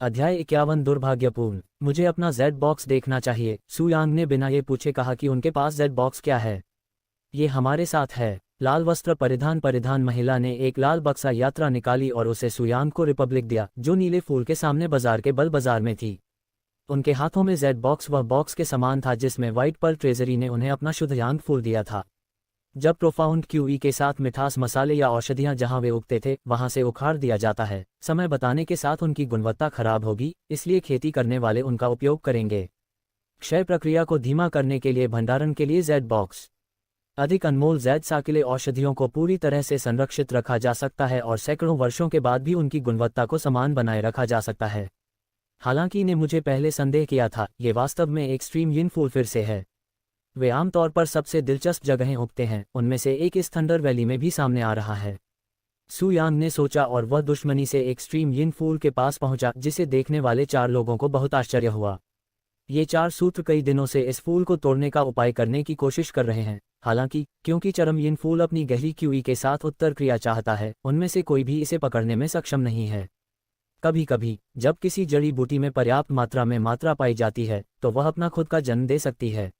अध्याय 51 दुर्भाग्यपूर्ण। मुझे अपना जेड बॉक्स देखना चाहिए, सु यांग ने बिना ये पूछे कहा कि उनके पास जेड बॉक्स क्या है। ये हमारे साथ है। लाल वस्त्र परिधान महिला ने एक लाल बक्सा यात्रा निकाली और उसे सु यांग को रिपब्लिक दिया, जो नीले फूल के सामने बाजार के बल बाजार में थी। उनके हाथों में जेड बॉक्स वह बॉक्स के समान था जिसमें व्हाइट पर्ल ट्रेजरी ने उन्हें अपना शुद्ध यांग फूल दिया था। जब प्रोफाउंड क्यूई के साथ मिठास मसाले या औषधियां जहां वे उगते थे वहां से उखाड़ दिया जाता है, समय बताने के साथ उनकी गुणवत्ता खराब होगी, इसलिए खेती करने वाले उनका उपयोग करेंगे। क्षय प्रक्रिया को धीमा करने के लिए भंडारण के लिए जेड बॉक्स। अधिक अनमोल जेड साकिले औषधियों को पूरी तरह से संरक्षित रखा जा सकता है और सैकड़ों वर्षों के बाद भी उनकी गुणवत्ता को समान बनाए रखा जा सकता है। हालांकि ने मुझे पहले संदेह किया था, ये वास्तव में एक एक्सट्रीम यिन फूल फिर से है। वे आमतौर पर सबसे दिलचस्प जगहें उगते हैं, उनमें से एक इस थंडर वैली में भी सामने आ रहा है। सु यांग ने सोचा और वह दुश्मनी से एक्सट्रीम यिन फूल के पास पहुंचा, जिसे देखने वाले 4 लोगों को बहुत आश्चर्य हुआ। ये 4 सूत्र कई दिनों से इस फूल को तोड़ने का उपाय करने की कोशिश कर रहे हैं। हालांकि क्योंकि चरम यिन फूल अपनी गहरी क्यूई के साथ उत्तर क्रिया चाहता है, उनमें से कोई भी इसे पकड़ने में सक्षम नहीं है। कभी कभी जब किसी जड़ी बूटी में पर्याप्त मात्रा में मात्रा पाई जाती है तो वह अपना खुद का जन्म दे सकती है।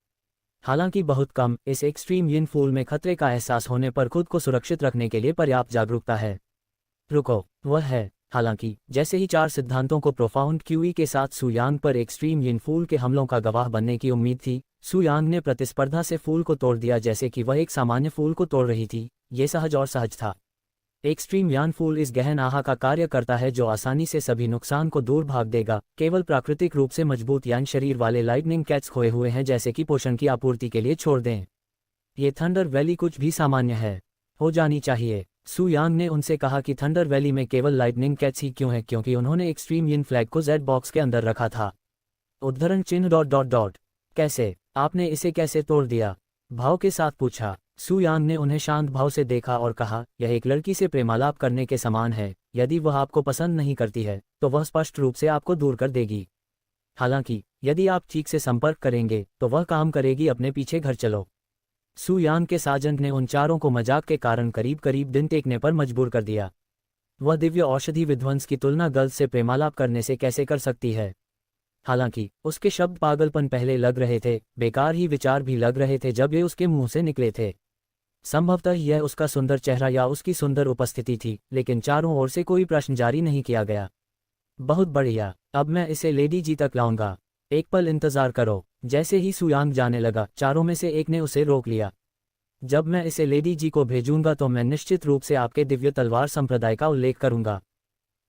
हालांकि बहुत कम, इस एक्सट्रीम यिन फूल में खतरे का एहसास होने पर खुद को सुरक्षित रखने के लिए पर्याप्त जागरूकता है। रुको, वह है। हालांकि जैसे ही 4 सिद्धांतों को प्रोफाउंड क्यूई के साथ सु यांग पर एक्सट्रीम यिन फूल के हमलों का गवाह बनने की उम्मीद थी, सु यांग ने प्रतिस्पर्धा से फूल को तोड़ दिया जैसे कि वह एक सामान्य फूल को तोड़ रही थी। ये सहज और सहज था। एक्सट्रीम यान फूल इस गहन आहा का कार्य करता है जो आसानी से सभी नुकसान को दूर भाग देगा। केवल प्राकृतिक रूप से मजबूत यान शरीर वाले लाइटनिंग कैट्स खोए हुए हैं जैसे कि पोषण की आपूर्ति के लिए छोड़ दें। ये थंडर वैली कुछ भी सामान्य है हो जानी चाहिए। सु यांग ने उनसे कहा कि थंडर वैली में केवल लाइटनिंग कैट्स ही क्यों हैं, क्योंकि उन्होंने एक्सट्रीम यिन फ्लैग को जेड बॉक्स के अंदर रखा था। उद्धरण चिन्ह ... कैसे? आपने इसे कैसे तोड़ दिया? भाव के साथ पूछा। सु यांग ने उन्हें शांत भाव से देखा और कहा, यह एक लड़की से प्रेमालाप करने के समान है। यदि वह आपको पसंद नहीं करती है तो वह स्पष्ट रूप से आपको दूर कर देगी। हालांकि यदि आप ठीक से संपर्क करेंगे तो वह काम करेगी। अपने पीछे घर चलो। सु यांग के साजंट ने उन 4 को मजाक के कारण करीब करीब दिन टेकने पर मजबूर कर दिया। वह दिव्य औषधि विध्वंस की तुलना गर्ल्स से प्रेमालाप करने से कैसे कर सकती है? हालांकि उसके शब्द पागलपन पहले लग रहे थे, बेकार ही विचार भी लग रहे थे जब ये उसके मुंह से निकले थे। संभवतः यह उसका सुंदर चेहरा या उसकी सुंदर उपस्थिति थी, लेकिन चारों ओर से कोई प्रश्न जारी नहीं किया गया। बहुत बढ़िया, अब मैं इसे लेडी जी तक लाऊंगा। एक पल इंतजार करो। जैसे ही सु यांग जाने लगा, चारों में से एक ने उसे रोक लिया। जब मैं इसे लेडी जी को भेजूंगा तो मैं निश्चित रूप से आपके दिव्य तलवार संप्रदाय का उल्लेख करूंगा।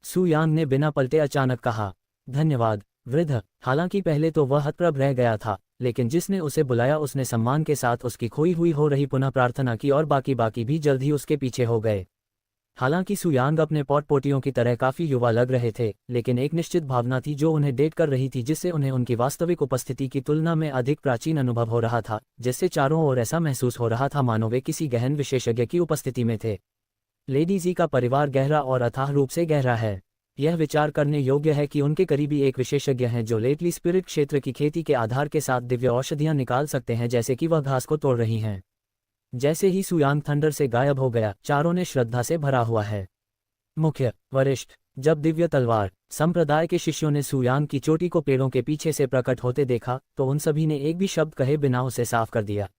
सु यांग ने बिना पलटे अचानक कहा। धन्यवाद वृद्ध। हालांकि पहले तो वह हतप्रभ रह गया था, लेकिन जिसने उसे बुलाया उसने सम्मान के साथ उसकी खोई हुई हो रही पुनः प्रार्थना की और बाकी भी जल्द ही उसके पीछे हो गए। हालांकि सु यांग अपने पॉट-पोटियों की तरह काफी युवा लग रहे थे, लेकिन एक निश्चित भावना थी जो उन्हें डेट कर रही थी जिससे उन्हें उनकी वास्तविक उपस्थिति की तुलना में अधिक प्राचीन अनुभव हो रहा था, जिससे चारों ओर ऐसा महसूस हो रहा था मानो वे किसी गहन विशेषज्ञ की उपस्थिति में थे। लेडी जी का परिवार गहरा और अथाह रूप से गहरा है। यह विचार करने योग्य है कि उनके करीबी एक विशेषज्ञ हैं जो लेटली स्पिरिट क्षेत्र की खेती के आधार के साथ दिव्य औषधियां निकाल सकते हैं, जैसे कि वह घास को तोड़ रही हैं। जैसे ही सु यांग थंडर से गायब हो गया, चारों ने श्रद्धा से भरा हुआ है। मुख्य वरिष्ठ। जब दिव्य तलवार संप्रदाय के शिष्यों ने सु यांग की चोटी को पेड़ों के पीछे से प्रकट होते देखा तो उन सभी ने एक भी शब्द कहे बिना उसे साफ कर दिया।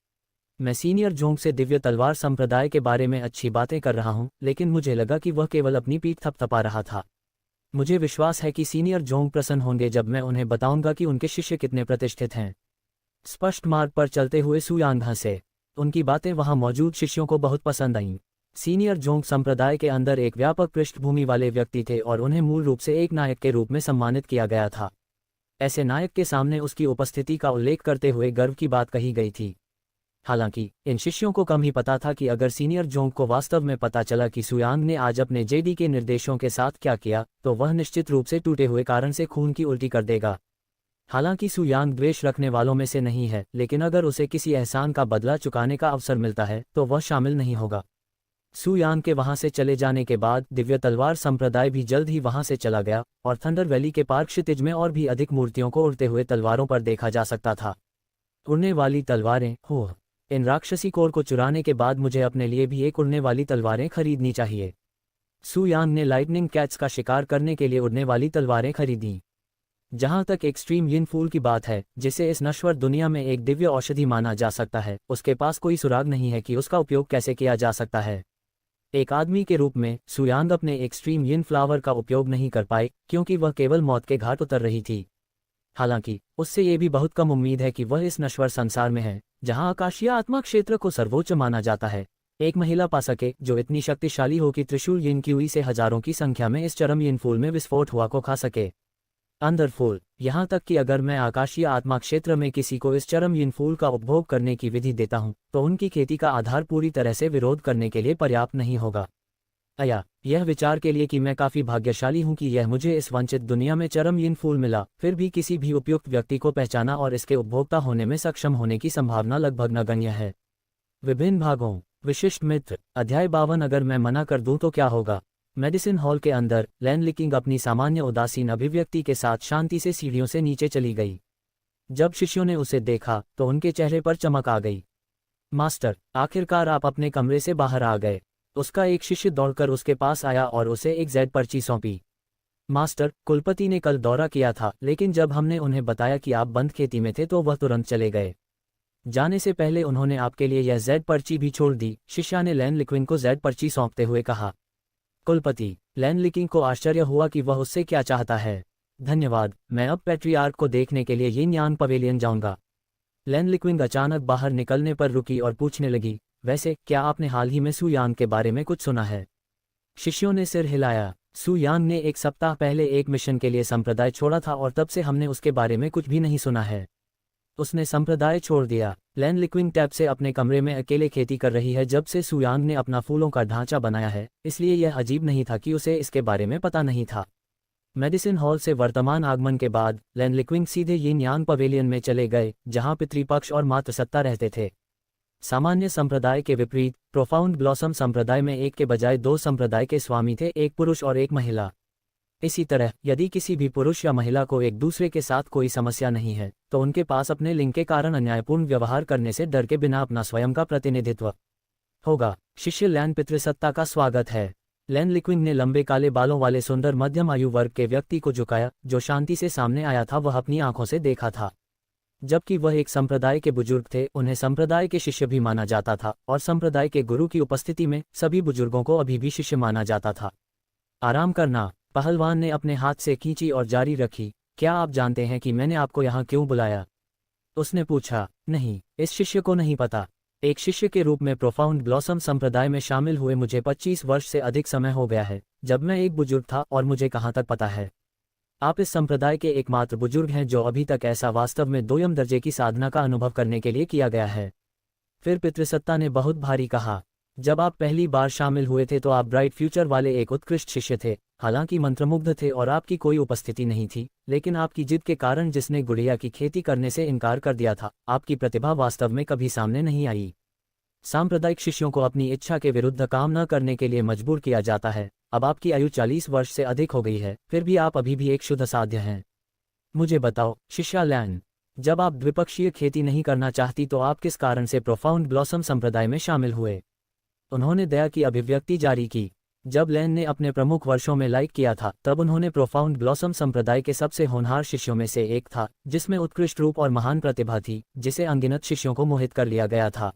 मैं सीनियर जोंग से दिव्य तलवार संप्रदाय के बारे में अच्छी बातें कर रहा हूं, लेकिन मुझे लगा कि वह केवल अपनी पीठ थपथपा रहा था। मुझे विश्वास है कि सीनियर जोंग प्रसन्न होंगे जब मैं उन्हें बताऊंगा कि उनके शिष्य कितने प्रतिष्ठित हैं। स्पष्ट मार्ग पर चलते हुए सु यांग हंसे। उनकी बातें वहां मौजूद शिष्यों को बहुत पसंद आईं। सीनियर जोंग संप्रदाय के अंदर एक व्यापक पृष्ठभूमि वाले व्यक्ति थे और उन्हें मूल रूप से एक नायक के रूप में सम्मानित किया गया था। ऐसे नायक के सामने उसकी उपस्थिति का उल्लेख करते हुए गर्व की बात कही गई थी। हालांकि इन शिष्यों को कम ही पता था कि अगर सीनियर जोंग को वास्तव में पता चला कि सु यांग ने आज अपने जेडी के निर्देशों के साथ क्या किया, तो वह निश्चित रूप से टूटे हुए कारण से खून की उल्टी कर देगा। हालांकि सु यांग द्वेष रखने वालों में से नहीं है, लेकिन अगर उसे किसी एहसान का बदला चुकाने का अवसर मिलता है तो वह शामिल नहीं होगा। सु यांग के वहां से चले जाने के बाद दिव्य तलवार संप्रदाय भी जल्द ही वहां से चला गया और थंडर वैली के पार्क क्षितिज में और भी अधिक मूर्तियों को उड़ते हुए तलवारों पर देखा जा सकता था। उड़ने वाली तलवारें, हो इन राक्षसी कोर को चुराने के बाद मुझे अपने लिए भी एक उड़ने वाली तलवारें खरीदनी चाहिए। सू यांग ने लाइटनिंग कैट्स का शिकार करने के लिए उड़ने वाली तलवारें खरीदी। जहां तक एक्सट्रीम यिन फूल की बात है, जिसे इस नश्वर दुनिया में एक दिव्य औषधि माना जा सकता है, उसके पास कोई सुराग नहीं है कि उसका उपयोग कैसे किया जा सकता है। एक आदमी के रूप में सू यांग अपने एक्सट्रीम यिन फ्लावर का उपयोग नहीं कर पाए, क्योंकि वह केवल मौत के घाट उतर रही थी। हालांकि उससे ये भी बहुत कम उम्मीद है कि वह इस नश्वर संसार में है, जहां आकाशीय आत्मा क्षेत्र को सर्वोच्च माना जाता है, एक महिला पा सके जो इतनी शक्तिशाली हो कि त्रिशूल यिन क्यूई से हजारों की संख्या में इस चरम यिन फूल में विस्फोट हुआ को खा सके। अंदर फूल, यहाँ तक कि अगर मैं आकाशीय आत्मा क्षेत्र में किसी को इस चरम यिन फूल का उपभोग करने की विधि देता हूँ, तो उनकी खेती का आधार पूरी तरह से विरोध करने के लिए पर्याप्त नहीं होगा। यह विचार के लिए कि मैं काफ़ी भाग्यशाली हूँ कि यह मुझे इस वंचित दुनिया में चरम यिन फूल मिला, फिर भी किसी भी उपयुक्त व्यक्ति को पहचाना और इसके उपभोक्ता होने में सक्षम होने की संभावना लगभग नगण्य है। विभिन्न भागों, विशिष्ट मित्र, अध्याय 52। अगर मैं मना कर दूं तो क्या होगा? मेडिसिन हॉल के अंदर लैन लिकिंग अपनी सामान्य उदासीन अभिव्यक्ति के साथ शांति से सीढ़ियों से नीचे चली गई। जब शिष्यों ने उसे देखा तो उनके चेहरे पर चमक आ गई। मास्टर, आखिरकार आप अपने कमरे से बाहर आ गए। उसका एक शिष्य दौड़कर उसके पास आया और उसे एक जेड पर्ची सौंपी। मास्टर, कुलपति ने कल दौरा किया था, लेकिन जब हमने उन्हें बताया कि आप बंद खेती में थे तो वह तुरंत चले गए। जाने से पहले उन्होंने आपके लिए यह जेड पर्ची भी छोड़ दी, शिष्या ने लैन लिक्विंग को जेड पर्ची सौंपते हुए कहा। कुलपति, लैन लिकिंग को आश्चर्य हुआ कि वह उससे क्या चाहता है। धन्यवाद, मैं अब पैट्रियार्क को देखने के लिए यिन यांग पवेलियन जाऊंगा। लैन लिक्विंग अचानक बाहर निकलने पर रुकी और पूछने लगी, वैसे क्या आपने हाल ही में सू यांग के बारे में कुछ सुना है? शिष्यों ने सिर हिलाया। सू यांग ने एक सप्ताह पहले एक मिशन के लिए संप्रदाय छोड़ा था और तब से हमने उसके बारे में कुछ भी नहीं सुना है। उसने संप्रदाय छोड़ दिया। लैन लिक्विंग टैब से अपने कमरे में अकेले खेती कर रही है जब से सू यांग ने अपना फूलों का ढांचा बनाया है, इसलिए यह अजीब नहीं था कि उसे इसके बारे में पता नहीं था। मेडिसिन हॉल से वर्तमान आगमन के बाद लैन लिक्विंग सीधे यिन यांग पवेलियन में चले गए, जहां पितृपक्ष और मातृसत्ता रहते थे। सामान्य संप्रदाय के विपरीत प्रोफाउंड ब्लॉसम संप्रदाय में एक के बजाय दो संप्रदाय के स्वामी थे, एक पुरुष और एक महिला। इसी तरह यदि किसी भी पुरुष या महिला को एक दूसरे के साथ कोई समस्या नहीं है, तो उनके पास अपने लिंग के कारण अन्यायपूर्ण व्यवहार करने से डर के बिना अपना स्वयं का प्रतिनिधित्व होगा। शिष्य लैन पितृसत्ता का स्वागत है। लैन लिक्विंग ने लंबे काले बालों वाले सुंदर मध्यम आयु वर्ग के व्यक्ति को झुकाया, जो शांति से सामने आया था। वह अपनी आंखों से देखा था। जबकि वह एक संप्रदाय के बुजुर्ग थे, उन्हें संप्रदाय के शिष्य भी माना जाता था, और संप्रदाय के गुरु की उपस्थिति में सभी बुजुर्गों को अभी भी शिष्य माना जाता था। आराम करना, पहलवान ने अपने हाथ से खींची और जारी रखी। क्या आप जानते हैं कि मैंने आपको यहाँ क्यों बुलाया? उसने पूछा। नहीं, इस शिष्य को नहीं पता। एक शिष्य के रूप में प्रोफाउंड ब्लॉसम संप्रदाय में शामिल हुए मुझे 25 वर्ष से अधिक समय हो गया है, जब मैं एक बुजुर्ग था, और मुझे कहाँ तक पता है। आप इस संप्रदाय के एकमात्र बुजुर्ग हैं जो अभी तक ऐसा वास्तव में दोयम दर्जे की साधना का अनुभव करने के लिए किया गया है। फिर पितृसत्ता ने बहुत भारी कहा, जब आप पहली बार शामिल हुए थे तो आप ब्राइट फ्यूचर वाले एक उत्कृष्ट शिष्य थे, हालांकि मंत्रमुग्ध थे और आपकी कोई उपस्थिति नहीं थी, लेकिन आपकी जिद के कारण, जिसने गुड़िया की खेती करने से इनकार कर दिया था, आपकी प्रतिभा वास्तव में कभी सामने नहीं आई। सांप्रदायिक शिष्यों को अपनी इच्छा के विरुद्ध काम न करने के लिए मजबूर किया जाता है। अब आपकी आयु 40 वर्ष से अधिक हो गई है, फिर भी आप अभी भी एक शुद्ध साध्य हैं। मुझे बताओ, शिष्या लैन, जब आप द्विपक्षीय खेती नहीं करना चाहती तो आप किस कारण से प्रोफाउंड ब्लॉसम संप्रदाय में शामिल हुए? उन्होंने दया की अभिव्यक्ति जारी की। जब लैन ने अपने प्रमुख वर्षों में लाइक किया था, तब उन्होंने प्रोफाउंड ब्लॉसम संप्रदाय के सबसे होनहार शिष्यों में से एक था, जिसमें उत्कृष्ट रूप और महान प्रतिभा थी, जिसे अनगिनत शिष्यों को मोहित कर लिया गया था।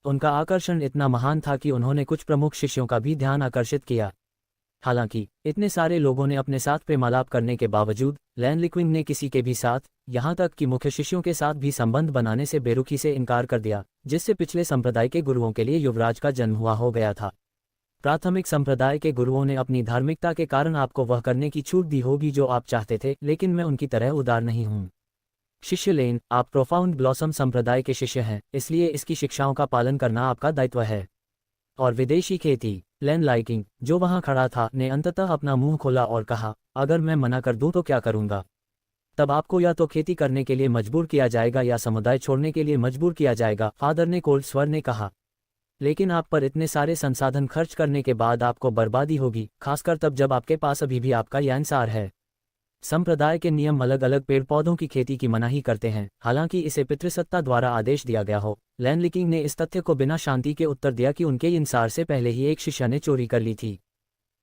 उनका आकर्षण इतना महान था कि उन्होंने कुछ प्रमुख शिष्यों का भी ध्यान आकर्षित किया। हालांकि इतने सारे लोगों ने अपने साथ प्रेमालाप करने के बावजूद लैन लिक्विंग ने किसी के भी साथ, यहाँ तक कि मुख्य शिष्यों के साथ भी संबंध बनाने से बेरुखी से इनकार कर दिया, जिससे पिछले संप्रदाय के गुरुओं के लिए युवराज का जन्म हुआ हो गया था। प्राथमिक संप्रदाय के गुरुओं ने अपनी धार्मिकता के कारण आपको वह करने की छूट दी होगी जो आप चाहते थे, लेकिन मैं उनकी तरह उदार नहीं हूँ। शिष्य लेन, आप प्रोफाउंड ब्लॉसम संप्रदाय के शिष्य हैं, इसलिए इसकी शिक्षाओं का पालन करना आपका दायित्व है। और विदेशी खेती, लैन लाइकिंग, जो वहां खड़ा था, ने अंततः अपना मुंह खोला और कहा, अगर मैं मना कर दूं तो क्या करूंगा? तब आपको या तो खेती करने के लिए मजबूर किया जाएगा या समुदाय छोड़ने के लिए मजबूर किया जाएगा, फादर ने कोल्ड स्वर ने कहा। लेकिन आप पर इतने सारे संसाधन खर्च करने के बाद आपको बर्बादी होगी, खासकर तब जब आपके पास अभी भी आपका यांसार है। संप्रदाय के नियम अलग अलग पेड़ पौधों की खेती की मनाही करते हैं, हालांकि इसे पितृसत्ता द्वारा आदेश दिया गया हो। लैन लिकिंग ने इस तथ्य को बिना शांति के उत्तर दिया कि उनके इंसार से पहले ही एक शिष्य ने चोरी कर ली थी।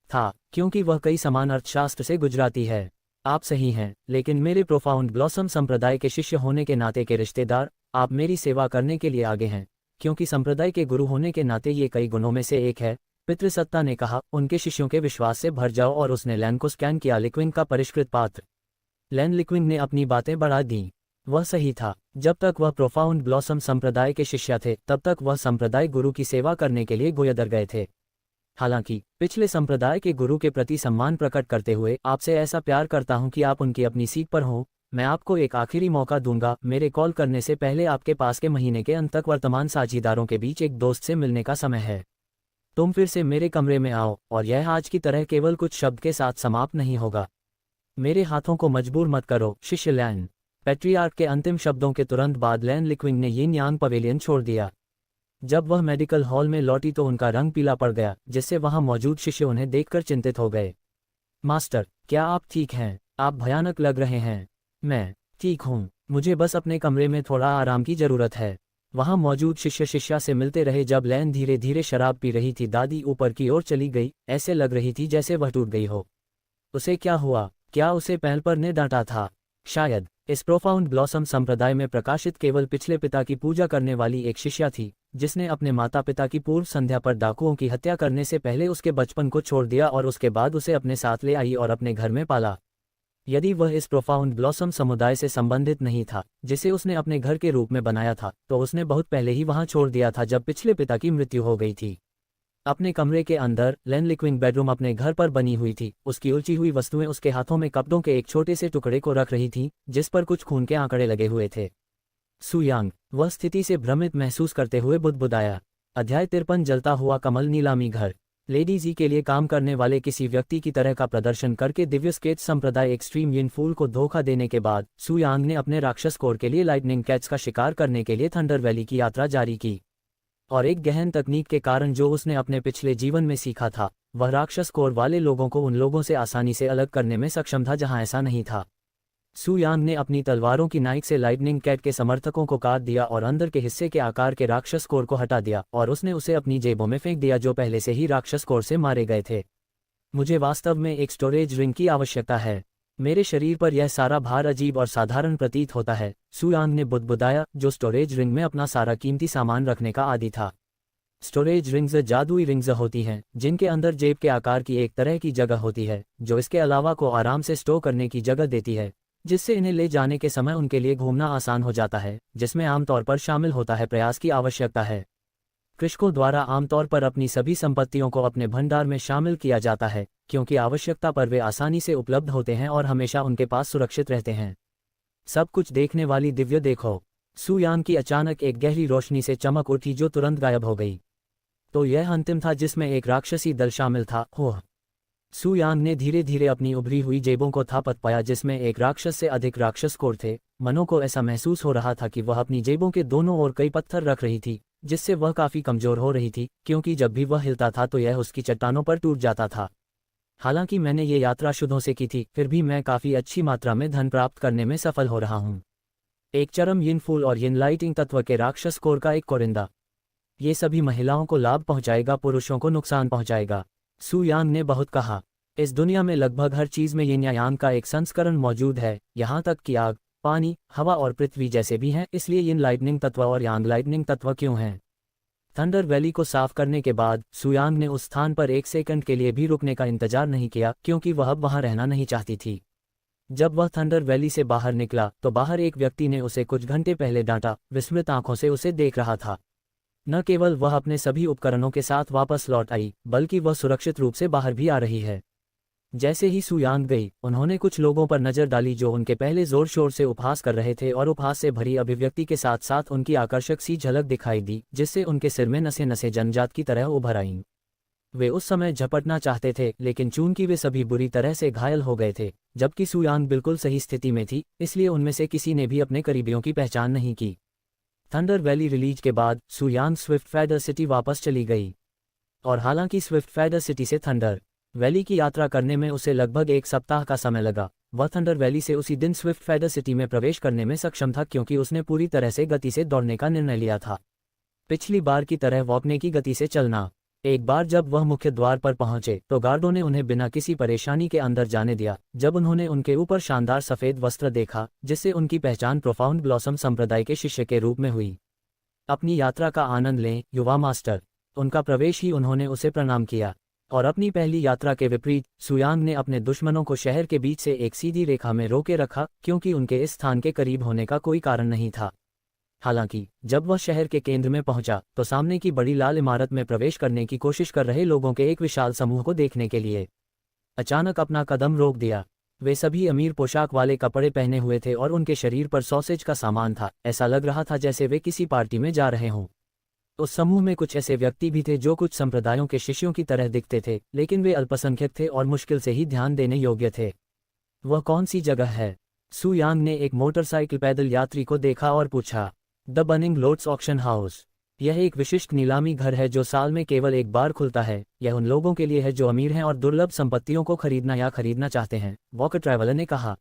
था, क्योंकि वह कई समान अर्थशास्त्र से गुजराती है। आप सही हैं, लेकिन मेरे प्रोफाउंड ब्लॉसम संप्रदाय के शिष्य होने के नाते के रिश्तेदार, आप मेरी सेवा करने के लिए आगे हैं, क्योंकि संप्रदाय के गुरु होने के नाते ये कई गुणों में से एक है। पितृसत्ता ने कहा, उनके शिष्यों के विश्वास से भर जाओ, और उसने लैन को स्कैन किया। लिक्विंग का परिष्कृत पात्र। लैन लिक्विंग ने अपनी बातें बढ़ा दी। वह सही था। जब तक वह प्रोफाउंड ब्लॉसम संप्रदाय के शिष्य थे, तब तक वह संप्रदाय गुरु की सेवा करने के लिए गोयदर गए थे। हालांकि पिछले संप्रदाय के गुरु के प्रति सम्मान प्रकट करते हुए आपसे ऐसा प्यार करता हूं कि आप उनकी अपनी सीख पर हों। मैं आपको एक आखिरी मौका दूंगा। मेरे कॉल करने से पहले आपके पास के महीने के अंत तक वर्तमान साझीदारों के बीच एक दोस्त से मिलने का समय है। तुम फिर से मेरे कमरे में आओ, और यह आज की तरह केवल कुछ शब्द के साथ समाप्त नहीं होगा। मेरे हाथों को मजबूर मत करो, शिष्य लैन। पैट्रियार्क के अंतिम शब्दों के तुरंत बाद लैन लिक्विंग ने यिन यांग पवेलियन छोड़ दिया। जब वह मेडिकल हॉल में लौटी तो उनका रंग पीला पड़ गया, जिससे वहां मौजूद शिष्य उन्हें देखकर चिंतित हो गए। मास्टर, क्या आप ठीक हैं? आप भयानक लग रहे हैं। मैं ठीक हूँ, मुझे बस अपने कमरे में थोड़ा आराम की जरूरत है। वहां मौजूद शिष्य शिष्या से मिलते रहे। जब लैन धीरे धीरे शराब पी रही थी, दादी ऊपर की ओर चली गई। ऐसे लग रही थी जैसे वह टूट गई हो। उसे क्या हुआ? क्या उसे पैलपर ने डांटा था? शायद। इस प्रोफाउंड ब्लॉसम संप्रदाय में प्रकाशित केवल पिछले पिता की पूजा करने वाली एक शिष्या थी, जिसने अपने माता पिता की पूर्व संध्या पर डाकुओं की हत्या करने से पहले उसके बचपन को छोड़ दिया और उसके बाद उसे अपने साथ ले आई और अपने घर में पाला। यदि वह इस प्रोफाउंड ब्लॉसम समुदाय से संबंधित नहीं था, जिसे उसने अपने घर के रूप में बनाया था, तो उसने बहुत पहले ही वहां छोड़ दिया था जब पिछले पिता की मृत्यु हो गई थी। अपने कमरे के अंदर लैन लिक्विंग बेडरूम अपने घर पर बनी हुई थी। उसकी उलझी हुई वस्तुएं उसके हाथों में कपड़ों के एक छोटे से टुकड़े को रख रही थीं, जिस पर कुछ खून के आंकड़े लगे हुए थे। सु यांग, वह स्थिति से भ्रमित महसूस करते हुए बुदबुदाया। अध्याय 53 जलता हुआ कमल नीलामी घर। लेडी जी के लिए काम करने वाले किसी व्यक्ति की तरह का प्रदर्शन करके दिव्य स्केच संप्रदाय एक्सट्रीम यिन फूल को धोखा देने के बाद सु यांग ने अपने राक्षस कोर के लिए लाइटनिंग कैट्स का शिकार करने के लिए थंडर वैली की यात्रा जारी की। और एक गहन तकनीक के कारण जो उसने अपने पिछले जीवन में सीखा था, वह राक्षस कोर वाले लोगों को उन लोगों से आसानी से अलग करने में सक्षम था जहां ऐसा नहीं था। सु यांग ने अपनी तलवारों की नाइक से लाइटनिंग कैट के समर्थकों को काट दिया और अंदर के हिस्से के आकार के राक्षस कोर को हटा दिया, और उसने उसे अपनी जेबों में फेंक दिया जो पहले से ही राक्षस कोर से मारे गए थे। मुझे वास्तव में एक स्टोरेज रिंग की आवश्यकता है। मेरे शरीर पर यह सारा भार अजीब और साधारण प्रतीत होता है, सु यांग ने बुदबुदाया, जो स्टोरेज रिंग में अपना सारा कीमती सामान रखने का आदी था। स्टोरेज रिंग्स जादुई रिंग्स होती हैं, जिनके अंदर जेब के आकार की एक तरह की जगह होती है, जो इसके अलावा को आराम से स्टोर करने की जगह देती है, जिससे इन्हें ले जाने के समय उनके लिए घूमना आसान हो जाता है, जिसमें आमतौर पर शामिल होता है प्रयास की आवश्यकता है। कृषकों द्वारा आमतौर पर अपनी सभी संपत्तियों को अपने भंडार में शामिल किया जाता है, क्योंकि आवश्यकता पर वे आसानी से उपलब्ध होते हैं और हमेशा उनके पास सुरक्षित रहते हैं। सब कुछ देखने वाली दिव्य देखो। सु यांग की अचानक एक गहरी रोशनी से चमक उठी जो तुरंत गायब हो गई। तो यह अंतिम था जिसमें एक राक्षसी दल शामिल था। ओह! सु यांग ने धीरे धीरे अपनी उभरी हुई जेबों को थापत पाया, जिसमें एक राक्षस से अधिक राक्षस कोर थे। मनो को ऐसा महसूस हो रहा था कि वह अपनी जेबों के दोनों ओर कई पत्थर रख रही थी, जिससे वह काफी कमजोर हो रही थी, क्योंकि जब भी वह हिलता था तो यह उसकी चट्टानों पर टूट जाता था। हालांकि मैंने ये यात्रा शुद्धों से की थी, फिर भी मैं काफी अच्छी मात्रा में धन प्राप्त करने में सफल हो रहा हूँ। एक चरम यिन फूल और यिन लाइटिंग तत्व के राक्षस कोर का एक कोरिंदा। ये सभी महिलाओं को लाभ पहुंचाएगा, पुरुषों को नुकसान पहुंचाएगा। सु यांग ने बहुत कहा। इस दुनिया में लगभग हर चीज में यिन या यांग का एक संस्करण मौजूद है, यहाँ तक कि आग, पानी, हवा और पृथ्वी जैसे भी हैं। इसलिए यिन लाइटनिंग तत्व और यांग लाइटनिंग तत्व क्यों हैं? थंडर वैली को साफ करने के बाद सु यांग ने उस स्थान पर एक सेकंड के लिए भी रुकने का इंतजार नहीं किया, क्योंकि वह अब वहां रहना नहीं चाहती थी। जब वह थंडर वैली से बाहर निकला तो बाहर एक व्यक्ति ने उसे कुछ घंटे पहले डांटा, विस्मित आंखों से उसे देख रहा था। न केवल वह अपने सभी उपकरणों के साथ वापस लौट आई, बल्कि वह सुरक्षित रूप से बाहर भी आ रही है। जैसे ही सु यांग गई, उन्होंने कुछ लोगों पर नजर डाली जो उनके पहले जोर शोर से उपहास कर रहे थे, और उपहास से भरी अभिव्यक्ति के साथ साथ उनकी आकर्षक सी झलक दिखाई दी, जिससे उनके सिर में नसें नसें जन्मजात की तरह उभर आईं। वे उस समय झपटना चाहते थे, लेकिन चूंकि वे सभी बुरी तरह से घायल हो गए थे, जबकि सु यांग बिल्कुल सही स्थिति में थी, इसलिए उनमें से किसी ने भी अपने करीबियों की पहचान नहीं की। थंडर वैली रिलीज के बाद सु यांग स्विफ्ट फैडर सिटी वापस चली गई, और हालांकि स्विफ्ट फैडर सिटी से थंडर वैली की यात्रा करने में उसे लगभग एक सप्ताह का समय लगा, वह थंडर वैली से उसी दिन स्विफ्ट फैडर सिटी में प्रवेश करने में सक्षम था, क्योंकि उसने पूरी तरह से गति से दौड़ने का निर्णय लिया था। पिछली बार की तरह वॉकने की गति से चलना। एक बार जब वह मुख्य द्वार पर पहुंचे तो गार्डों ने उन्हें बिना किसी परेशानी के अंदर जाने दिया। जब उन्होंने उनके ऊपर शानदार सफ़ेद वस्त्र देखा जिससे उनकी पहचान प्रोफाउंड ब्लॉसम संप्रदाय के शिष्य के रूप में हुई। अपनी यात्रा का आनंद लें युवा मास्टर। उनका प्रवेश ही उन्होंने उसे प्रणाम किया और अपनी पहली यात्रा के विपरीत सुयांग ने अपने दुश्मनों को शहर के बीच से एक सीधी रेखा में रोके रखा, क्योंकि उनके इस स्थान के करीब होने का कोई कारण नहीं था। हालांकि जब वह शहर के केंद्र में पहुंचा तो सामने की बड़ी लाल इमारत में प्रवेश करने की कोशिश कर रहे लोगों के एक विशाल समूह को देखने के लिए अचानक अपना कदम रोक दिया। वे सभी अमीर पोशाक वाले कपड़े पहने हुए थे और उनके शरीर पर सॉसेज का सामान था। ऐसा लग रहा था जैसे वे किसी पार्टी में जा रहे हों। उस समूह में कुछ ऐसे व्यक्ति भी थे जो कुछ संप्रदायों के शिष्यों की तरह दिखते थे, लेकिन वे अल्पसंख्यक थे और मुश्किल से ही ध्यान देने योग्य थे। वह कौन सी जगह है? सु यांग ने एक मोटरसाइकिल पैदल यात्री को देखा और पूछा। The bunning loads auction house. यह एक विशिष्ट नीलामी घर है जो साल में केवल एक बार खुलता है। यह उन लोगों के लिए है जो अमीर हैं और दुर्लभ संपत्तियों को खरीदना या खरीदना चाहते हैं, वॉकर ट्रैवलर ने कहा।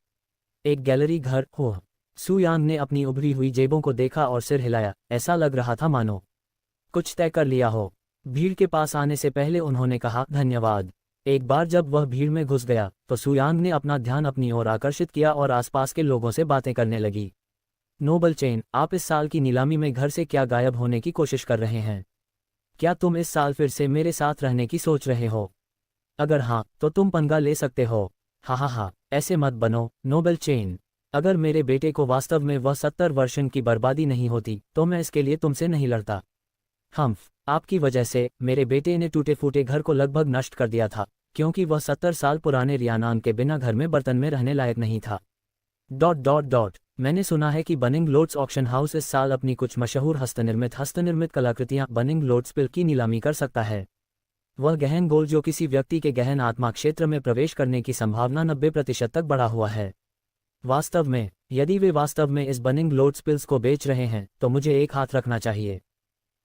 एक गैलरी घर हो? सु यांग ने अपनी उभरी हुई जेबों को देखा और सिर हिलाया। ऐसा लग रहा था मानो कुछ तय कर लिया हो। भीड़ के पास आने से पहले उन्होंने कहा, धन्यवाद। एक बार जब वह भीड़ में घुस गया तो सु यांग ने अपना ध्यान अपनी ओर आकर्षित किया और आसपास के लोगों से बातें करने लगी। नोबल चेन, आप इस साल की नीलामी में घर से क्या गायब होने की कोशिश कर रहे हैं? क्या तुम इस साल फिर से मेरे साथ रहने की सोच रहे हो? अगर हाँ तो तुम पंगा ले सकते हो। हा, ऐसे मत बनो नोबल चेन। अगर मेरे बेटे को वास्तव में वह 70 वर्षन की बर्बादी नहीं होती तो मैं इसके लिए तुमसे नहीं लड़ता। आपकी वजह से मेरे बेटे ने टूटे फूटे घर को लगभग नष्ट कर दिया था, क्योंकि वह 70 साल पुराने रियानान के बिना घर में बर्तन में रहने लायक नहीं था। ... मैंने सुना है कि बनिंग लोड्स ऑक्शन हाउस इस साल अपनी कुछ मशहूर हस्तनिर्मित कलाकृतियां बनिंग लोड्स पिल की नीलामी कर सकता है। वह गहन गोल जो किसी व्यक्ति के गहन आत्मा क्षेत्र में प्रवेश करने की संभावना 90% तक बढ़ा हुआ है। वास्तव में यदि वे वास्तव में इस बनिंग लोड्स पिल्स को बेच रहे हैं तो मुझे एक हाथ रखना चाहिए।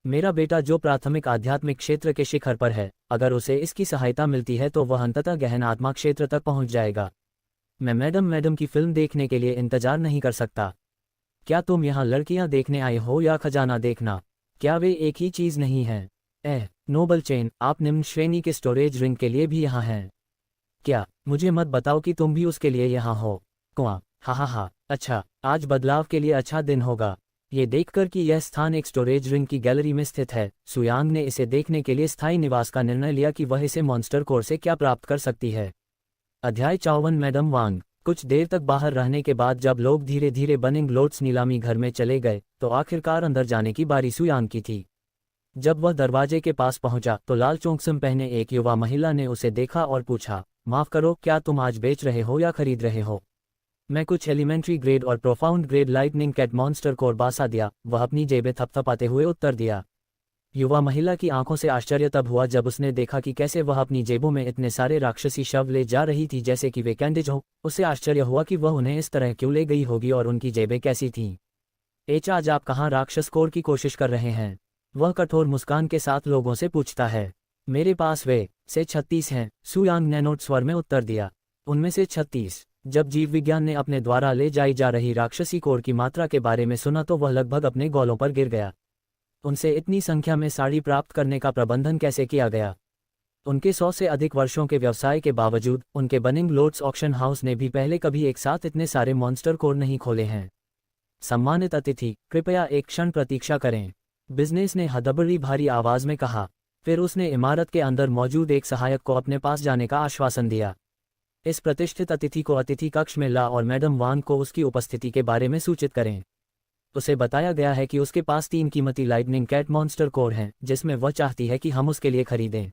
मेरा बेटा जो प्राथमिक आध्यात्मिक क्षेत्र के शिखर पर है, अगर उसे इसकी सहायता मिलती है तो वह अंततः गहन आत्मा क्षेत्र तक पहुंच जाएगा। मैं मैडम की फिल्म देखने के लिए इंतजार नहीं कर सकता। क्या तुम यहाँ लड़कियां देखने आए हो या खजाना देखना? क्या वे एक ही चीज़ नहीं हैं? नोबल चेन, आप निम्न श्रेणी के स्टोरेज रिंग के लिए भी यहाँ हैं क्या? मुझे मत बताओ कि तुम भी उसके लिए यहाँ हो। कुआं, हा, अच्छा, आज बदलाव के लिए अच्छा दिन होगा। ये देखकर कि यह स्थान एक स्टोरेज रिंग की गैलरी में स्थित है, सुयांग ने इसे देखने के लिए स्थायी निवास का निर्णय लिया कि वह इसे मॉन्स्टर कोर से क्या प्राप्त कर सकती है। अध्याय 54 मैडम वांग। कुछ देर तक बाहर रहने के बाद जब लोग धीरे धीरे बनिंग लोड्स नीलामी घर में चले गए तो आखिरकार अंदर जाने की बारी सुयांग की थी। जब वह दरवाजे के पास पहुंचा तो लाल चोंगसम पहने एक युवा महिला ने उसे देखा और पूछा, माफ करो, क्या तुम आज बेच रहे हो या खरीद रहे हो? मैं कुछ एलिमेंट्री ग्रेड और profound grade lightning cat monster core बासा दिया, वह अपनी जेबें थपथपाते हुए उत्तर दिया। युवा महिला की आंखों से आश्चर्य तब हुआ जब उसने देखा कि कैसे वह अपनी जेबों में इतने सारे राक्षसी शव ले जा रही थी जैसे कि वे कैंडेज हो। उसे आश्चर्य हुआ कि वह उन्हें इस तरह क्यों ले गई होगी और उनकी जेबें कैसी थीं। आज आप कहाँ राक्षस कोर की कोशिश कर रहे हैं? वह कठोर मुस्कान के साथ लोगों से पूछता है। मेरे पास वे से 36 हैं, सुयांग ने नोट स्वर में उत्तर दिया। उनमें से 36। जब जीव विज्ञान ने अपने द्वारा ले जाई जा रही राक्षसी कोर की मात्रा के बारे में सुना तो वह लगभग अपने गौलों पर गिर गया। उनसे इतनी संख्या में साड़ी प्राप्त करने का प्रबंधन कैसे किया गया? उनके 100 से अधिक वर्षों के व्यवसाय के बावजूद उनके बनिंग लोड्स ऑक्शन हाउस ने भी पहले कभी एक साथ इतने सारे मॉन्स्टर कोर नहीं खोले हैं। सम्मानित अतिथि, कृपया एक क्षण प्रतीक्षा करें, बिजनेस ने हदबड़ी भारी आवाज में कहा। फिर उसने इमारत के अंदर मौजूद एक सहायक को अपने पास जाने का आश्वासन दिया। इस प्रतिष्ठित अतिथि को अतिथि कक्ष में ला और मैडम वान को उसकी उपस्थिति के बारे में सूचित करें। उसे बताया गया है कि उसके पास 3 कीमती लाइटनिंग कैट मॉन्स्टर कोर हैं जिसमें वह चाहती है कि हम उसके लिए खरीदें।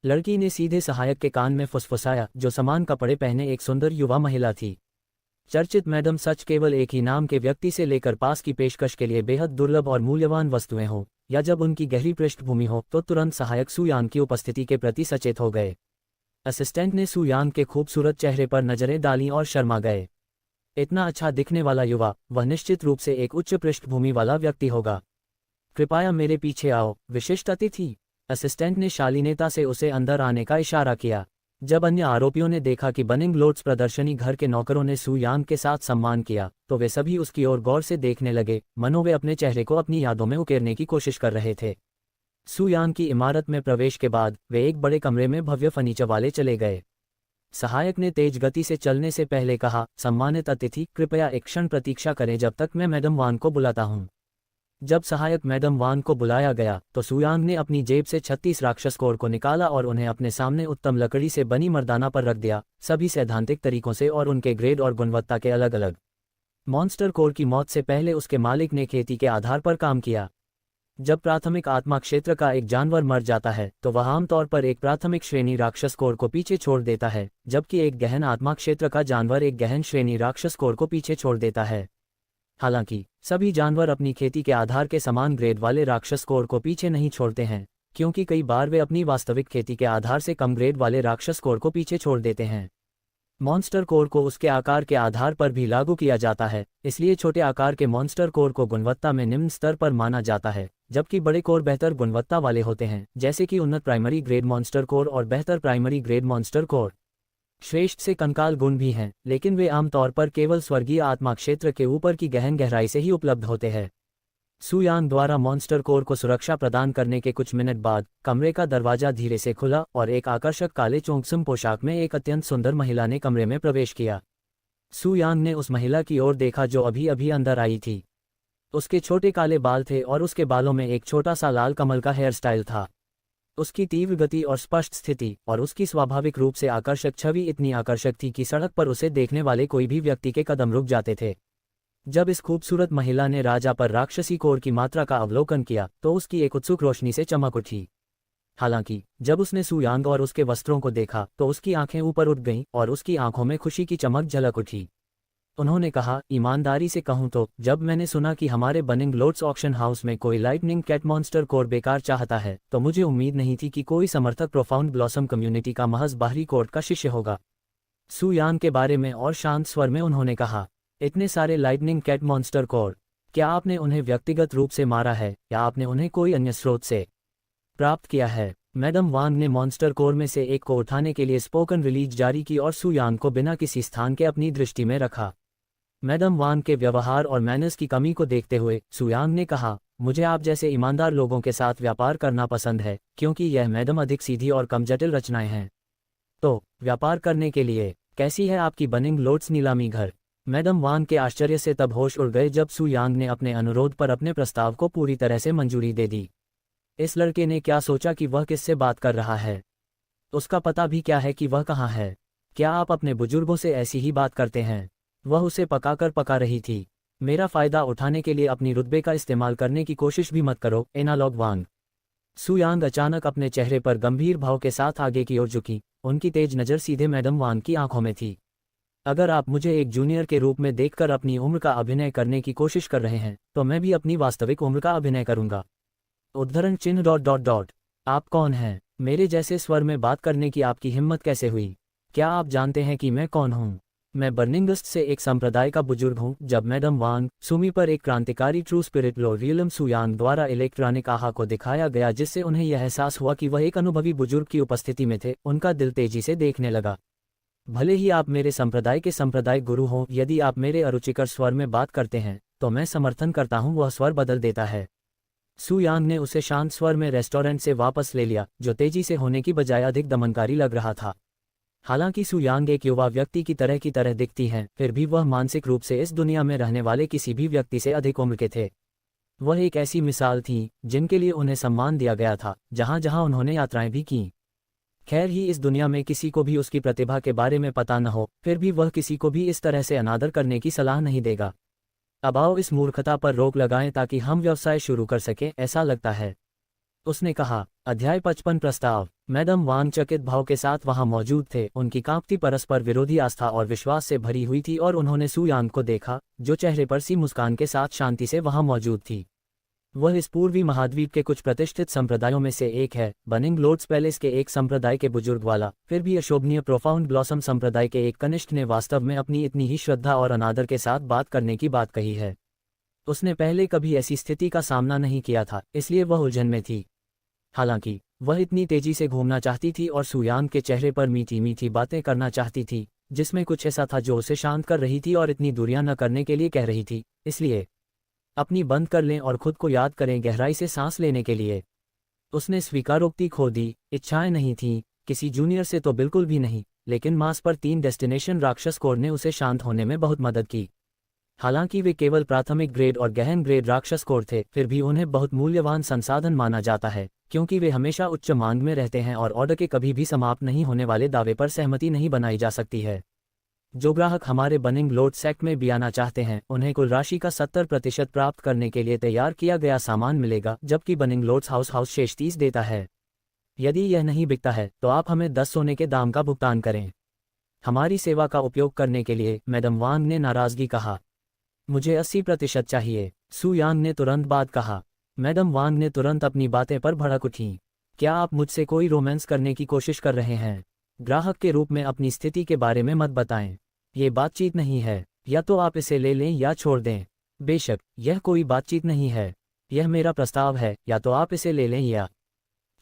लड़की ने सीधे सहायक के कान में फुसफुसाया, जो समान कपड़े पहने एक सुंदर युवा महिला थी। चर्चित मैडम सच केवल एक ही नाम के व्यक्ति से लेकर पास की पेशकश के लिए बेहद दुर्लभ और मूल्यवान वस्तुएं हो या जब उनकी गहरी पृष्ठभूमि हो तो तुरंत सहायक सुयांग की उपस्थिति के प्रति सचेत हो गए। असिस्टेंट ने सुयांग के खूबसूरत चेहरे पर नजरें डालीं और शर्मा गए। इतना अच्छा दिखने वाला युवा, वह निश्चित रूप से एक उच्च पृष्ठभूमि वाला व्यक्ति होगा। कृपया मेरे पीछे आओ, विशिष्ट अतिथि। असिस्टेंट ने शालीनता से उसे अंदर आने का इशारा किया। जब अन्य आरोपियों ने देखा कि बनिंग लोड्स प्रदर्शनी घर के नौकरों ने सुयांग के साथ सम्मान किया तो वे सभी उसकी ओर गौर से देखने लगे, मनो वे अपने चेहरे को अपनी यादों में उकेरने की कोशिश कर रहे थे। सुयांग की इमारत में प्रवेश के बाद वे एक बड़े कमरे में भव्य फर्नीचर वाले चले गए। सहायक ने तेज गति से चलने से पहले कहा, सम्मानित अतिथि, कृपया एक क्षण प्रतीक्षा करें जब तक मैं मैडम वान को बुलाता हूँ। जब सहायक मैडम वान को बुलाया गया तो सुयांग ने अपनी जेब से 36 राक्षस कोर को निकाला और उन्हें अपने सामने उत्तम लकड़ी से बनी मर्दाना पर रख दिया, सभी सैद्धांतिक तरीकों से और उनके ग्रेड और गुणवत्ता के अलग अलग। मॉन्स्टर कोर की मौत से पहले उसके मालिक ने खेती के आधार पर काम किया। जब प्राथमिक आत्मा क्षेत्र का एक जानवर मर जाता है तो वह आमतौर पर एक प्राथमिक श्रेणी राक्षस कोर को पीछे छोड़ देता है, जबकि एक गहन आत्मा क्षेत्र का जानवर एक गहन श्रेणी राक्षस कोर को पीछे छोड़ देता है। हालांकि सभी जानवर अपनी खेती के आधार के समान ग्रेड वाले राक्षस कोर को पीछे नहीं छोड़ते हैं, क्योंकि कई बार वे अपनी वास्तविक खेती के आधार से कम ग्रेड वाले राक्षस कोर को पीछे छोड़ देते हैं। मॉन्स्टर कोर को उसके आकार के आधार पर भी लागू किया जाता है, इसलिए छोटे आकार के मॉन्स्टर कोर को गुणवत्ता में निम्न स्तर पर माना जाता है, जबकि बड़े कोर बेहतर गुणवत्ता वाले होते हैं, जैसे कि उन्नत प्राइमरी ग्रेड मॉन्स्टर कोर और बेहतर प्राइमरी ग्रेड मॉन्स्टर कोर। श्रेष्ठ से कंकाल गुण भी हैं, लेकिन वे आमतौर पर केवल स्वर्गीय आत्मा क्षेत्र के ऊपर की गहन गहराई से ही उपलब्ध होते हैं। सुयांग द्वारा मॉन्स्टर कोर को सुरक्षा प्रदान करने के कुछ मिनट बाद कमरे का दरवाजा धीरे से खुला और एक आकर्षक काले चोंगसम पोशाक में एक अत्यंत सुंदर महिला ने कमरे में प्रवेश किया। सुयांग ने उस महिला की ओर देखा जो अभी अभी अंदर आई थी। उसके छोटे काले बाल थे और उसके बालों में एक छोटा सा लाल कमल का हेयर स्टाइल था। उसकी तीव्र गति और स्पष्ट स्थिति और उसकी स्वाभाविक रूप से आकर्षक छवि इतनी आकर्षक थी कि सड़क पर उसे देखने वाले कोई भी व्यक्ति के कदम रुक जाते थे। जब इस खूबसूरत महिला ने राजा पर राक्षसी कोर की मात्रा का अवलोकन किया तो उसकी एक उत्सुक रोशनी से चमक उठी। हालांकि जब उसने सुयांग और उसके वस्त्रों को देखा तो उसकी आंखें ऊपर उठ गईं और उसकी आंखों में खुशी की चमक झलक उठी। उन्होंने कहा, ईमानदारी से कहूं तो जब मैंने सुना कि हमारे बर्निंग लोड्स ऑक्शन हाउस में कोई लाइटनिंग कैट मॉन्स्टर कोर बेकार चाहता है तो मुझे उम्मीद नहीं थी कि कोई समर्थक प्रोफाउंड ब्लॉसम कम्युनिटी का महज बाहरी कोर्ट का शिष्य होगा। सुयांग के बारे में और शांत स्वर में उन्होंने कहा, इतने सारे लाइटनिंग कैट मॉन्स्टर कोर, क्या आपने उन्हें व्यक्तिगत रूप से मारा है या आपने उन्हें कोई अन्य स्रोत से प्राप्त किया है? मैडम वांग ने मॉन्स्टर कोर में से एक को उठाने के लिए स्पोकन रिलीज जारी की और सुयांग को बिना किसी स्थान के अपनी दृष्टि में रखा। मैडम वांग के व्यवहार और मैनर्स की कमी को देखते हुए सुयांग ने कहा, मुझे आप जैसे ईमानदार लोगों के साथ व्यापार करना पसंद है, क्योंकि यह मैडम अधिक सीधी और कम जटिल रचनाएं हैं। तो व्यापार करने के लिए कैसी है आपकी बर्निंग लोड्स नीलामी घर? मैडम वांग के आश्चर्य से तब होश उड़ गए जब सुयांग ने अपने अनुरोध पर अपने प्रस्ताव को पूरी तरह से मंजूरी दे दी। इस लड़के ने क्या सोचा कि वह किससे बात कर रहा है? उसका पता भी क्या है कि वह कहाँ है? क्या आप अपने बुजुर्गों से ऐसी ही बात करते हैं? वह उसे पका रही थी। मेरा फायदा उठाने के लिए अपनी रुतबे का इस्तेमाल करने की कोशिश भी मत करो, एनालॉग वांग। सुयांग अचानक अपने चेहरे पर गंभीर भाव के साथ आगे की ओर झुकी, उनकी तेज नज़र सीधे मैडम वांग की आंखों में थी। अगर आप मुझे एक जूनियर के रूप में देखकर अपनी उम्र का अभिनय करने की कोशिश कर रहे हैं तो मैं भी अपनी वास्तविक उम्र का अभिनय करूंगा। उद्धरण चिन्ह ... आप कौन हैं? मेरे जैसे स्वर में बात करने की आपकी हिम्मत कैसे हुई? क्या आप जानते हैं कि मैं कौन हूं? मैं बर्निंगस्ट से एक संप्रदाय का बुजुर्ग हूं। जब मैडम वांग सुमी पर एक क्रांतिकारी true spirit Lord William Suyang द्वारा इलेक्ट्रॉनिक आहा को दिखाया गया जिससे उन्हें यह एहसास हुआ कि वह एक अनुभवी बुजुर्ग की उपस्थिति में थे, उनका दिल तेजी से देखने लगा। भले ही आप मेरे संप्रदाय के संप्रदाय गुरु हों, यदि आप मेरे अरुचिकर स्वर में बात करते हैं तो मैं समर्थन करता हूं। वह स्वर बदल देता है। सुयांग ने उसे शांत स्वर में रेस्टोरेंट से वापस ले लिया, जो तेजी से होने की बजाय अधिक दमनकारी लग रहा था। हालांकि सुयांग एक युवा व्यक्ति की तरह दिखती हैं, फिर भी वह मानसिक रूप से इस दुनिया में रहने वाले किसी भी व्यक्ति से अधिक उम्र के थे। वह एक ऐसी मिसाल थी जिनके लिए उन्हें सम्मान दिया गया था, जहां जहां उन्होंने यात्राएं भी कीं। खैर ही इस दुनिया में किसी को भी उसकी प्रतिभा के बारे में पता न हो, फिर भी वह किसी को भी इस तरह से अनादर करने की सलाह नहीं देगा। अब आओ इस मूर्खता पर रोक लगाएं ताकि हम व्यवसाय शुरू कर सकें, ऐसा लगता है, उसने कहा। अध्याय 55 प्रस्ताव। मैडम वांग चकित भाव के साथ वहां मौजूद थे। उनकी कांपती परस्पर विरोधी आस्था और विश्वास से भरी हुई थी और उन्होंने सुयांग को देखा, जो चेहरे पर सी मुस्कान के साथ शांति से वहां मौजूद थी। वह इस पूर्वी महाद्वीप के कुछ प्रतिष्ठित संप्रदायों में से एक है, बर्निंग लोड्स पैलेस के एक संप्रदाय के बुजुर्ग वाला, फिर भी अशोभनीय प्रोफाउंड ब्लॉसम संप्रदाय के एक कनिष्ठ ने वास्तव में अपनी इतनी ही श्रद्धा और अनादर के साथ बात करने की बात कही है। उसने पहले कभी ऐसी स्थिति का सामना नहीं किया था, इसलिए वह उलझन में थी। हालांकि वह इतनी तेजी से घूमना चाहती थी और सुयांग के चेहरे पर मीठी मीठी बातें करना चाहती थी, जिसमें कुछ ऐसा था जो उसे शांत कर रही थी और इतनी दूरियां न करने के लिए कह रही थी। इसलिए अपनी बंद कर लें और खुद को याद करें, गहराई से सांस लेने के लिए। उसने स्वीकारोक्ति खो दी। इच्छाएं नहीं थीं, किसी जूनियर से तो बिल्कुल भी नहीं, लेकिन मार्स पर 3 डेस्टिनेशन राक्षस कोर ने उसे शांत होने में बहुत मदद की। हालांकि वे केवल प्राथमिक ग्रेड और गहन ग्रेड राक्षस कोर थे, फिर भी उन्हें बहुत मूल्यवान संसाधन माना जाता है, क्योंकि वे हमेशा उच्च मांग में रहते हैं और ऑर्डर के कभी भी समाप्त नहीं होने वाले दावे पर सहमति नहीं बनाई जा सकती है। जो ग्राहक हमारे बनिंग लोड सेक्ट में भी आना चाहते हैं, उन्हें कुल राशि का 70% प्राप्त करने के लिए तैयार किया गया सामान मिलेगा, जबकि बनिंग लोड्स हाउस शेष 30 देता है। यदि यह नहीं बिकता है तो आप हमें 10 सोने के दाम का भुगतान करें। हमारी सेवा का उपयोग करने के लिए, मैडम वांग ने नाराजगी कहा। मुझे 80% चाहिए, सू यांग ने तुरंत बाद कहा। मैडम वांग ने तुरंत अपनी बातें पर भड़क उठी। क्या आप मुझसे कोई रोमांस करने की कोशिश कर रहे हैं? ग्राहक के रूप में अपनी स्थिति के बारे में मत बताएं। ये बातचीत नहीं है, या तो आप इसे ले लें या छोड़ दें। बेशक, यह कोई बातचीत नहीं है, यह मेरा प्रस्ताव है, या तो आप इसे ले लें या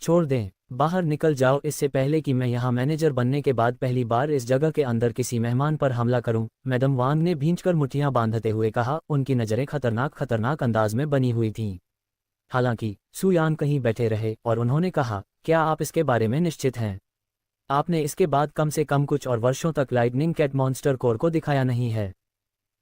छोड़ दें। बाहर निकल जाओ, इससे पहले कि मैं यहाँ मैनेजर बनने के बाद पहली बार इस जगह के अंदर किसी मेहमान पर हमला करूं, मैडम वांग ने भींचकर मुट्ठियां बांधते हुए कहा। उनकी नज़रें खतरनाक अंदाज में बनी हुई थीं। हालांकि सू यान कहीं बैठे रहे और उन्होंने कहा, क्या आप इसके बारे में निश्चित हैं? आपने इसके बाद कम से कम कुछ और वर्षों तक लाइटनिंग कैट मॉन्स्टर कोर को दिखाया नहीं है।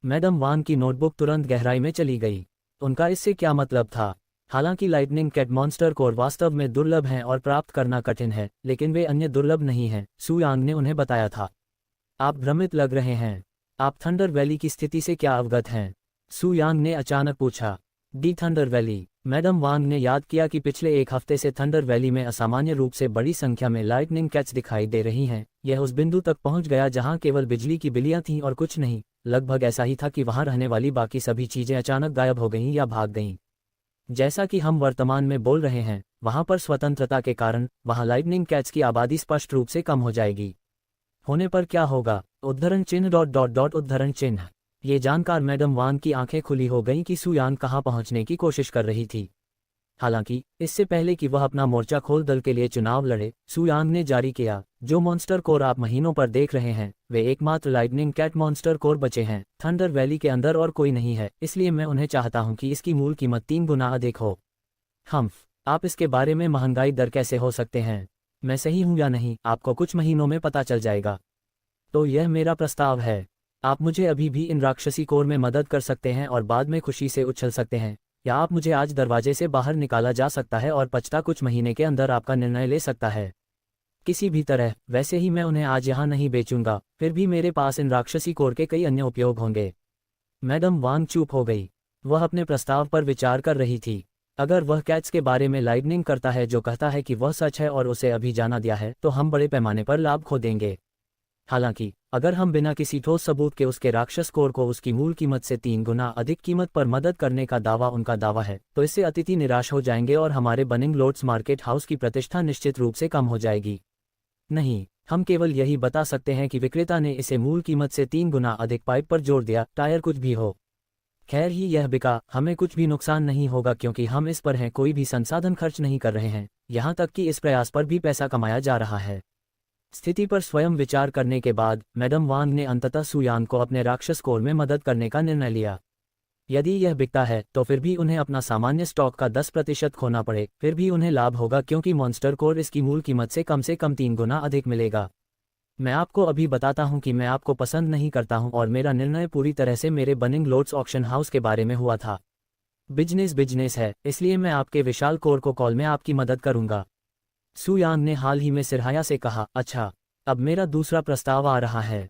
मैडम वांग की नोटबुक तुरंत गहराई में चली गई। उनका इससे क्या मतलब था? हालांकि लाइटनिंग कैट मॉन्स्टर कोर वास्तव में दुर्लभ हैं और प्राप्त करना कठिन है, लेकिन वे अन्य दुर्लभ नहीं हैं, सू यांग ने उन्हें बताया था। आप भ्रमित लग रहे हैं। आप थंडर वैली की स्थिति से क्या अवगत हैं? सू यांग ने अचानक पूछा। D thunder valley? मैडम वांग ने याद किया कि पिछले एक हफ्ते से थंडर वैली में असामान्य रूप से बड़ी संख्या में लाइटनिंग कैट्स दिखाई दे रही हैं। यह उस बिंदु तक पहुंच गया जहां केवल बिजली की बिल्लियां थीं और कुछ नहीं। लगभग ऐसा ही था कि वहां रहने वाली बाकी सभी चीजें अचानक गायब हो गईं या भाग गईं। जैसा कि हम वर्तमान में बोल रहे हैं, वहां पर स्वतंत्रता के कारण वहां लाइटनिंग कैट्स की आबादी स्पष्ट रूप से कम हो जाएगी। होने पर क्या होगा? उद्धरण चिन्ह ... उद्धरण चिन्ह। ये जानकर मैडम वांग की आंखें खुली हो गईं कि सू यांग कहां पहुंचने की कोशिश कर रही थी। हालांकि इससे पहले कि वह अपना मोर्चा खोल दल के लिए चुनाव लड़े, सू यांग ने जारी किया, जो मॉन्स्टर कोर आप महीनों पर देख रहे हैं, वे एकमात्र लाइटनिंग कैट मॉन्स्टर कोर बचे हैं। थंडर वैली के अंदर और कोई नहीं है, इसलिए मैं उन्हें चाहता हूं कि इसकी मूल कीमत 3 गुना अधिक हो। आप इसके बारे में महंगाई दर कैसे हो सकते हैं? मैं सही हूं या नहीं, आपको कुछ महीनों में पता चल जाएगा। तो यह मेरा प्रस्ताव है। आप मुझे अभी भी इन राक्षसी कोर में मदद कर सकते हैं और बाद में खुशी से उछल सकते हैं, या आप मुझे आज दरवाजे से बाहर निकाला जा सकता है और पछता कुछ महीने के अंदर आपका निर्णय ले सकता है। किसी भी तरह, वैसे ही मैं उन्हें आज यहाँ नहीं बेचूंगा, फिर भी मेरे पास इन राक्षसी कोर के कई अन्य उपयोग होंगे। मैडम वांग चुप हो गई। वह अपने प्रस्ताव पर विचार कर रही थी। अगर वह कैट्स के बारे में लाइटनिंग करता है जो कहता है कि वह सच है और उसे अभी जाना दिया है, तो हम बड़े पैमाने पर लाभ खो देंगे। हालांकि अगर हम बिना किसी ठोस सबूत के उसके राक्षस कोर को उसकी मूल कीमत से 3 गुना अधिक कीमत पर मदद करने का दावा उनका दावा है, तो इससे अतिथि निराश हो जाएंगे और हमारे बनिंग लोड्स मार्केट हाउस की प्रतिष्ठा निश्चित रूप से कम हो जाएगी। नहीं, हम केवल यही बता सकते हैं कि विक्रेता ने इसे मूल कीमत से 3 गुना अधिक पाइप पर जोड़ दिया, टायर कुछ भी हो। खैर ही यह बिका, हमें कुछ भी नुकसान नहीं होगा क्योंकि हम इस पर हैं, कोई भी संसाधन खर्च नहीं कर रहे हैं, यहाँ तक कि इस प्रयास पर भी पैसा कमाया जा रहा है। स्थिति पर स्वयं विचार करने के बाद मैडम वांग ने अंततः सू यांग को अपने राक्षस कोर में मदद करने का निर्णय लिया। यदि यह बिकता है तो फिर भी उन्हें अपना सामान्य स्टॉक का 10% खोना पड़े, फिर भी उन्हें लाभ होगा क्योंकि मॉन्स्टर कोर इसकी मूल कीमत से कम 3 गुना अधिक मिलेगा। मैं आपको अभी बताता हूं कि मैं आपको पसंद नहीं करता हूं और मेरा निर्णय पूरी तरह से मेरे बनिंग लोड्स ऑक्शन हाउस के बारे में हुआ था। बिजनेस है, इसलिए मैं आपके विशाल कोर को कॉल में आपकी मदद करूंगा। सू यांग ने हाल ही में सिरहाया से कहा, अच्छा, अब मेरा दूसरा प्रस्ताव आ रहा है।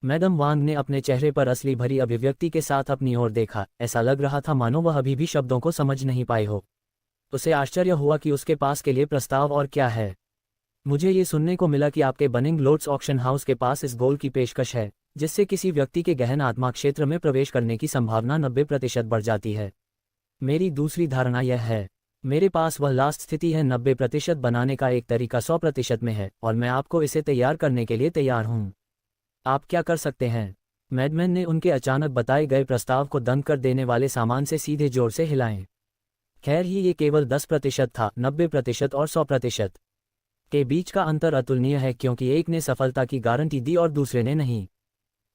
मैडम वांग ने अपने चेहरे पर असली भरी अभिव्यक्ति के साथ अपनी ओर देखा। ऐसा लग रहा था मानो वह अभी भी शब्दों को समझ नहीं पाए हो। उसे आश्चर्य हुआ कि उसके पास के लिए प्रस्ताव और क्या है। मुझे ये सुनने को मिला कि आपके बनिंग लोड्स ऑक्शन हाउस के पास इस गोल की पेशकश है, जिससे किसी व्यक्ति के गहन आत्मा क्षेत्र में प्रवेश करने की संभावना 90% बढ़ जाती है। मेरी दूसरी धारणा यह है, मेरे पास वह लास्ट स्थिति है 90% बनाने का एक तरीका 100% में है, और मैं आपको इसे तैयार करने के लिए तैयार हूँ। आप क्या कर सकते हैं? मैडमैन ने उनके अचानक बताए गए प्रस्ताव को दंग कर देने वाले सामान से सीधे जोर से हिलाएं। खैर ही ये केवल 10% था, 90% और 100% के बीच का अंतर अतुलनीय है क्योंकि एक ने सफलता की गारंटी दी और दूसरे ने नहीं।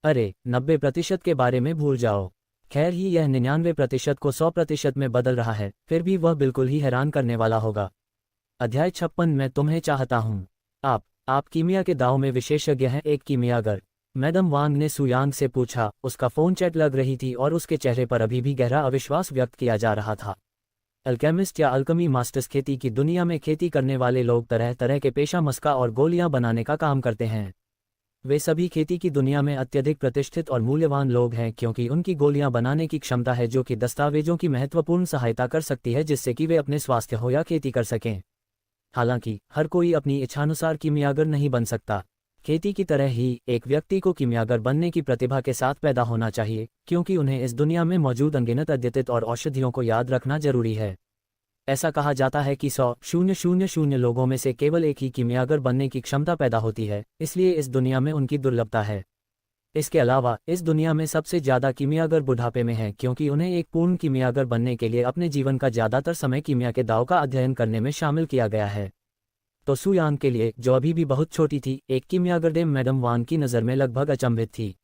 अरे, 90% के बारे में भूल जाओ। खैर ही यह 99% को 100% में बदल रहा है, फिर भी वह बिल्कुल ही हैरान करने वाला होगा। अध्याय 56 मैं तुम्हें चाहता हूँ। आप कीमिया के दाव में विशेषज्ञ हैं, एक कीमियागर। मैडम वांग ने सुयांग से पूछा। उसका फ़ोन चैट लग रही थी और उसके चेहरे पर अभी भी गहरा अविश्वास व्यक्त किया जा रहा था। अल्केमिस्ट या अल्कमी मास्टर्स, खेती की दुनिया में खेती करने वाले लोग तरह तरह के पेशा मस्का और गोलियां बनाने का काम करते हैं। वे सभी खेती की दुनिया में अत्यधिक प्रतिष्ठित और मूल्यवान लोग हैं क्योंकि उनकी गोलियां बनाने की क्षमता है जो कि दस्तावेजों की महत्वपूर्ण सहायता कर सकती है जिससे कि वे अपने स्वास्थ्य हो या खेती कर सकें। हालांकि हर कोई अपनी इच्छानुसार कीमियागर नहीं बन सकता। खेती की तरह ही एक व्यक्ति को कीमियागर बनने की प्रतिभा के साथ पैदा होना चाहिए क्योंकि उन्हें इस दुनिया में मौजूद अनगिनत अद्यतित और औषधियों को याद रखना जरूरी है। ऐसा कहा जाता है कि 100,000 लोगों में से केवल एक ही कीमियागर बनने की क्षमता पैदा होती है, इसलिए इस दुनिया में उनकी दुर्लभता है। इसके अलावा इस दुनिया में सबसे ज़्यादा कीमियागर बुढ़ापे में हैं क्योंकि उन्हें एक पूर्ण कीमियागर बनने के लिए अपने जीवन का ज़्यादातर समय कीमिया के दाव का अध्ययन करने में शामिल किया गया है। तो सुयांग के लिए, जो अभी भी बहुत छोटी थी, एक कीमियागर डेम मैडम वान की नज़र में लगभग अचंभित थी।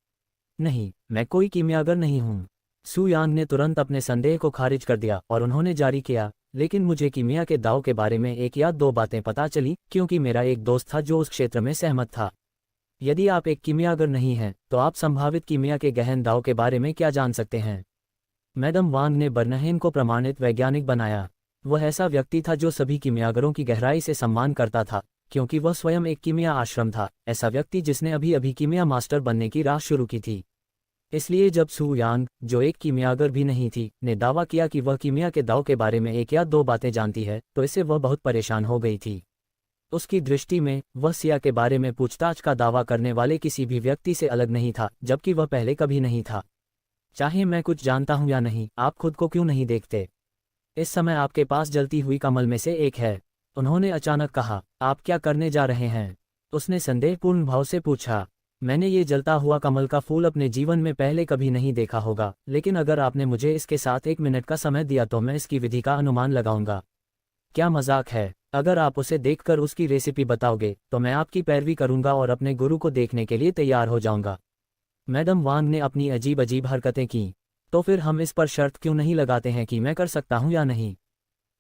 नहीं, मैं कोई कीमियागर नहीं हूँ। सुयांग ने तुरंत अपने संदेह को खारिज कर दिया और उन्होंने जारी किया, लेकिन मुझे कीमिया के दाव के बारे में एक या दो बातें पता चली क्योंकि मेरा एक दोस्त था जो उस क्षेत्र में सहमत था। यदि आप एक कीमियागर नहीं हैं, तो आप संभावित कीमिया के गहन दाव के बारे में क्या जान सकते हैं? मैडम वांग ने बर्नहेम को प्रमाणित वैज्ञानिक बनाया। वह ऐसा व्यक्ति था जो सभी कीमियागरों की गहराई से सम्मान करता था क्योंकि वह स्वयं एक कीमिया आश्रम था, ऐसा व्यक्ति जिसने अभी अभी कीमिया मास्टर बनने की राह शुरू की थी। इसलिए जब सुयांग, जो एक कीमियागर भी नहीं थी, ने दावा किया कि वह कीमिया के दाव के बारे में एक या दो बातें जानती है, तो इससे वह बहुत परेशान हो गई थी। उसकी दृष्टि में वह सिया के बारे में पूछताछ का दावा करने वाले किसी भी व्यक्ति से अलग नहीं था, जबकि वह पहले कभी नहीं था। चाहे मैं कुछ जानता हूं या नहीं, आप खुद को क्यों नहीं देखते? इस समय आपके पास जलती हुई कमल में से एक है। उन्होंने अचानक कहा। आप क्या करने जा रहे हैं? उसने संदेहपूर्ण भाव से पूछा। मैंने ये जलता हुआ कमल का फूल अपने जीवन में पहले कभी नहीं देखा होगा, लेकिन अगर आपने मुझे इसके साथ 1 मिनट का समय दिया तो मैं इसकी विधि का अनुमान लगाऊंगा। क्या मजाक है? अगर आप उसे देखकर उसकी रेसिपी बताओगे तो मैं आपकी पैरवी करूंगा और अपने गुरु को देखने के लिए तैयार हो जाऊंगा। मैडम वांग ने अपनी अजीब अजीब हरकतें की। तो फिर हम इस पर शर्त क्यों नहीं लगाते हैं कि मैं कर सकता हूं या नहीं?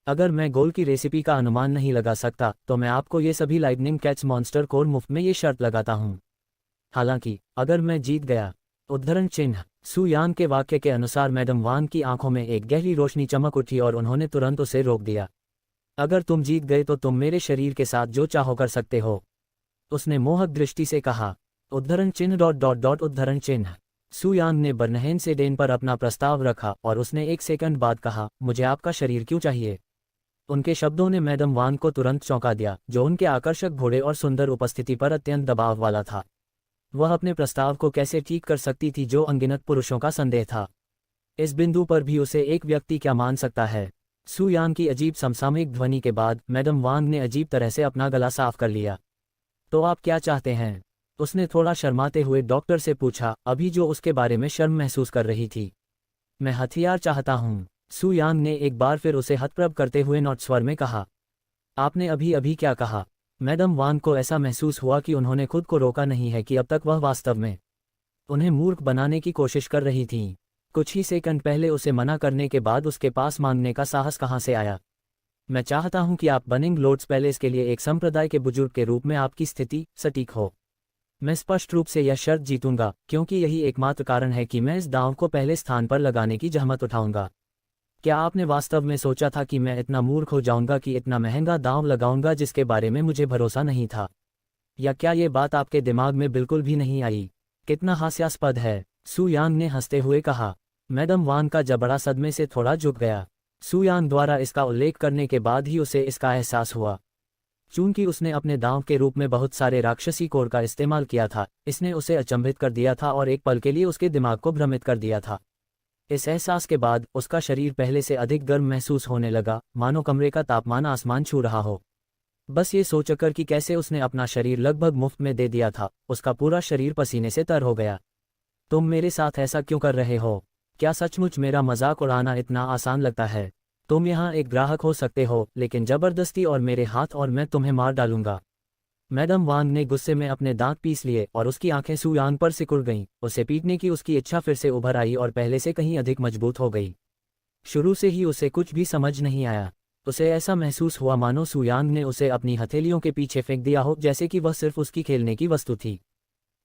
अगर मैं गोल की रेसिपी का अनुमान नहीं लगा सकता तो मैं आपको ये सभी लाइटनिंग कैच मॉन्स्टर कोर मुफ्त में ये शर्त लगाता हूं। हालांकि अगर मैं जीत गया। उद्धरण चिन्ह। सुयांग के वाक्य के अनुसार मैडम वांग की आंखों में एक गहरी रोशनी चमक उठी और उन्होंने तुरंत उसे रोक दिया। अगर तुम जीत गए तो तुम मेरे शरीर के साथ जो चाहो कर सकते हो, उसने मोहक दृष्टि से कहा। उद्धरण चिन्ह ... उद्धरण चिन्ह। सुयांग ने बर्नहेम से डेन पर अपना प्रस्ताव रखा और उसने 1 सेकंड बाद कहा, मुझे आपका शरीर क्यों चाहिए? उनके शब्दों ने मैडम वांग को तुरंत चौंका दिया, जो उनके आकर्षक घोड़े और सुंदर उपस्थिति पर अत्यंत दबाव वाला था। वह अपने प्रस्ताव को कैसे ठीक कर सकती थी जो अनगिनत पुरुषों का संदेह था? इस बिंदु पर भी उसे एक व्यक्ति क्या मान सकता है? सुयांग की अजीब समसामयिक ध्वनि के बाद मैडम वांग ने अजीब तरह से अपना गला साफ कर लिया। तो आप क्या चाहते हैं? उसने थोड़ा शर्माते हुए डॉक्टर से पूछा, अभी जो उसके बारे में शर्म महसूस कर रही थी। मैं हथियार चाहता हूँ। सुयांग ने एक बार फिर उसे हतप्रभ करते हुए नौट स्वर में कहा। आपने अभी अभी क्या कहा? मैडम वांग को ऐसा महसूस हुआ कि उन्होंने खुद को रोका नहीं है कि अब तक वह वास्तव में उन्हें मूर्ख बनाने की कोशिश कर रही थीं। कुछ ही सेकंड पहले उसे मना करने के बाद उसके पास मांगने का साहस कहाँ से आया? मैं चाहता हूं कि आप बनिंग लोर्ड्स पैलेस के लिए एक संप्रदाय के बुजुर्ग के रूप में आपकी स्थिति सटीक हो। मैं स्पष्ट रूप से यह शर्त जीतूंगा क्योंकि यही एकमात्र कारण है कि मैं इस दांव को पहले स्थान पर लगाने की जहमत उठाऊंगा। क्या आपने वास्तव में सोचा था कि मैं इतना मूर्ख हो जाऊंगा कि इतना महंगा दांव लगाऊंगा जिसके बारे में मुझे भरोसा नहीं था? या क्या ये बात आपके दिमाग में बिल्कुल भी नहीं आई? कितना हास्यास्पद है, सुयांग ने हंसते हुए कहा। मैडम वांग का जबड़ा सदमे से थोड़ा झुक गया। सुयांग द्वारा इसका उल्लेख करने के बाद ही उसे इसका एहसास हुआ। चूंकि उसने अपने दांव के रूप में बहुत सारे राक्षसी कोर का इस्तेमाल किया था, इसने उसे अचंभित कर दिया था और एक पल के लिए उसके दिमाग को भ्रमित कर दिया था। इस एहसास के बाद उसका शरीर पहले से अधिक गर्म महसूस होने लगा, मानो कमरे का तापमान आसमान छू रहा हो। बस ये सोचकर कि कैसे उसने अपना शरीर लगभग मुफ्त में दे दिया था, उसका पूरा शरीर पसीने से तर हो गया। तुम मेरे साथ ऐसा क्यों कर रहे हो? क्या सचमुच मेरा मजाक उड़ाना इतना आसान लगता है? तुम यहाँ एक ग्राहक हो सकते हो, लेकिन जबरदस्ती और मेरे हाथ और मैं तुम्हें मार डालूंगा। मैडम वांग ने गुस्से में अपने दांत पीस लिए और उसकी आंखें सुयांग पर सिकुड़ गईं। उसे पीटने की उसकी इच्छा फिर से उभर आई और पहले से कहीं अधिक मजबूत हो गई। शुरू से ही उसे कुछ भी समझ नहीं आया। उसे ऐसा महसूस हुआ मानो सुयांग ने उसे अपनी हथेलियों के पीछे फेंक दिया हो, जैसे कि वह सिर्फ उसकी खेलने की वस्तु थी।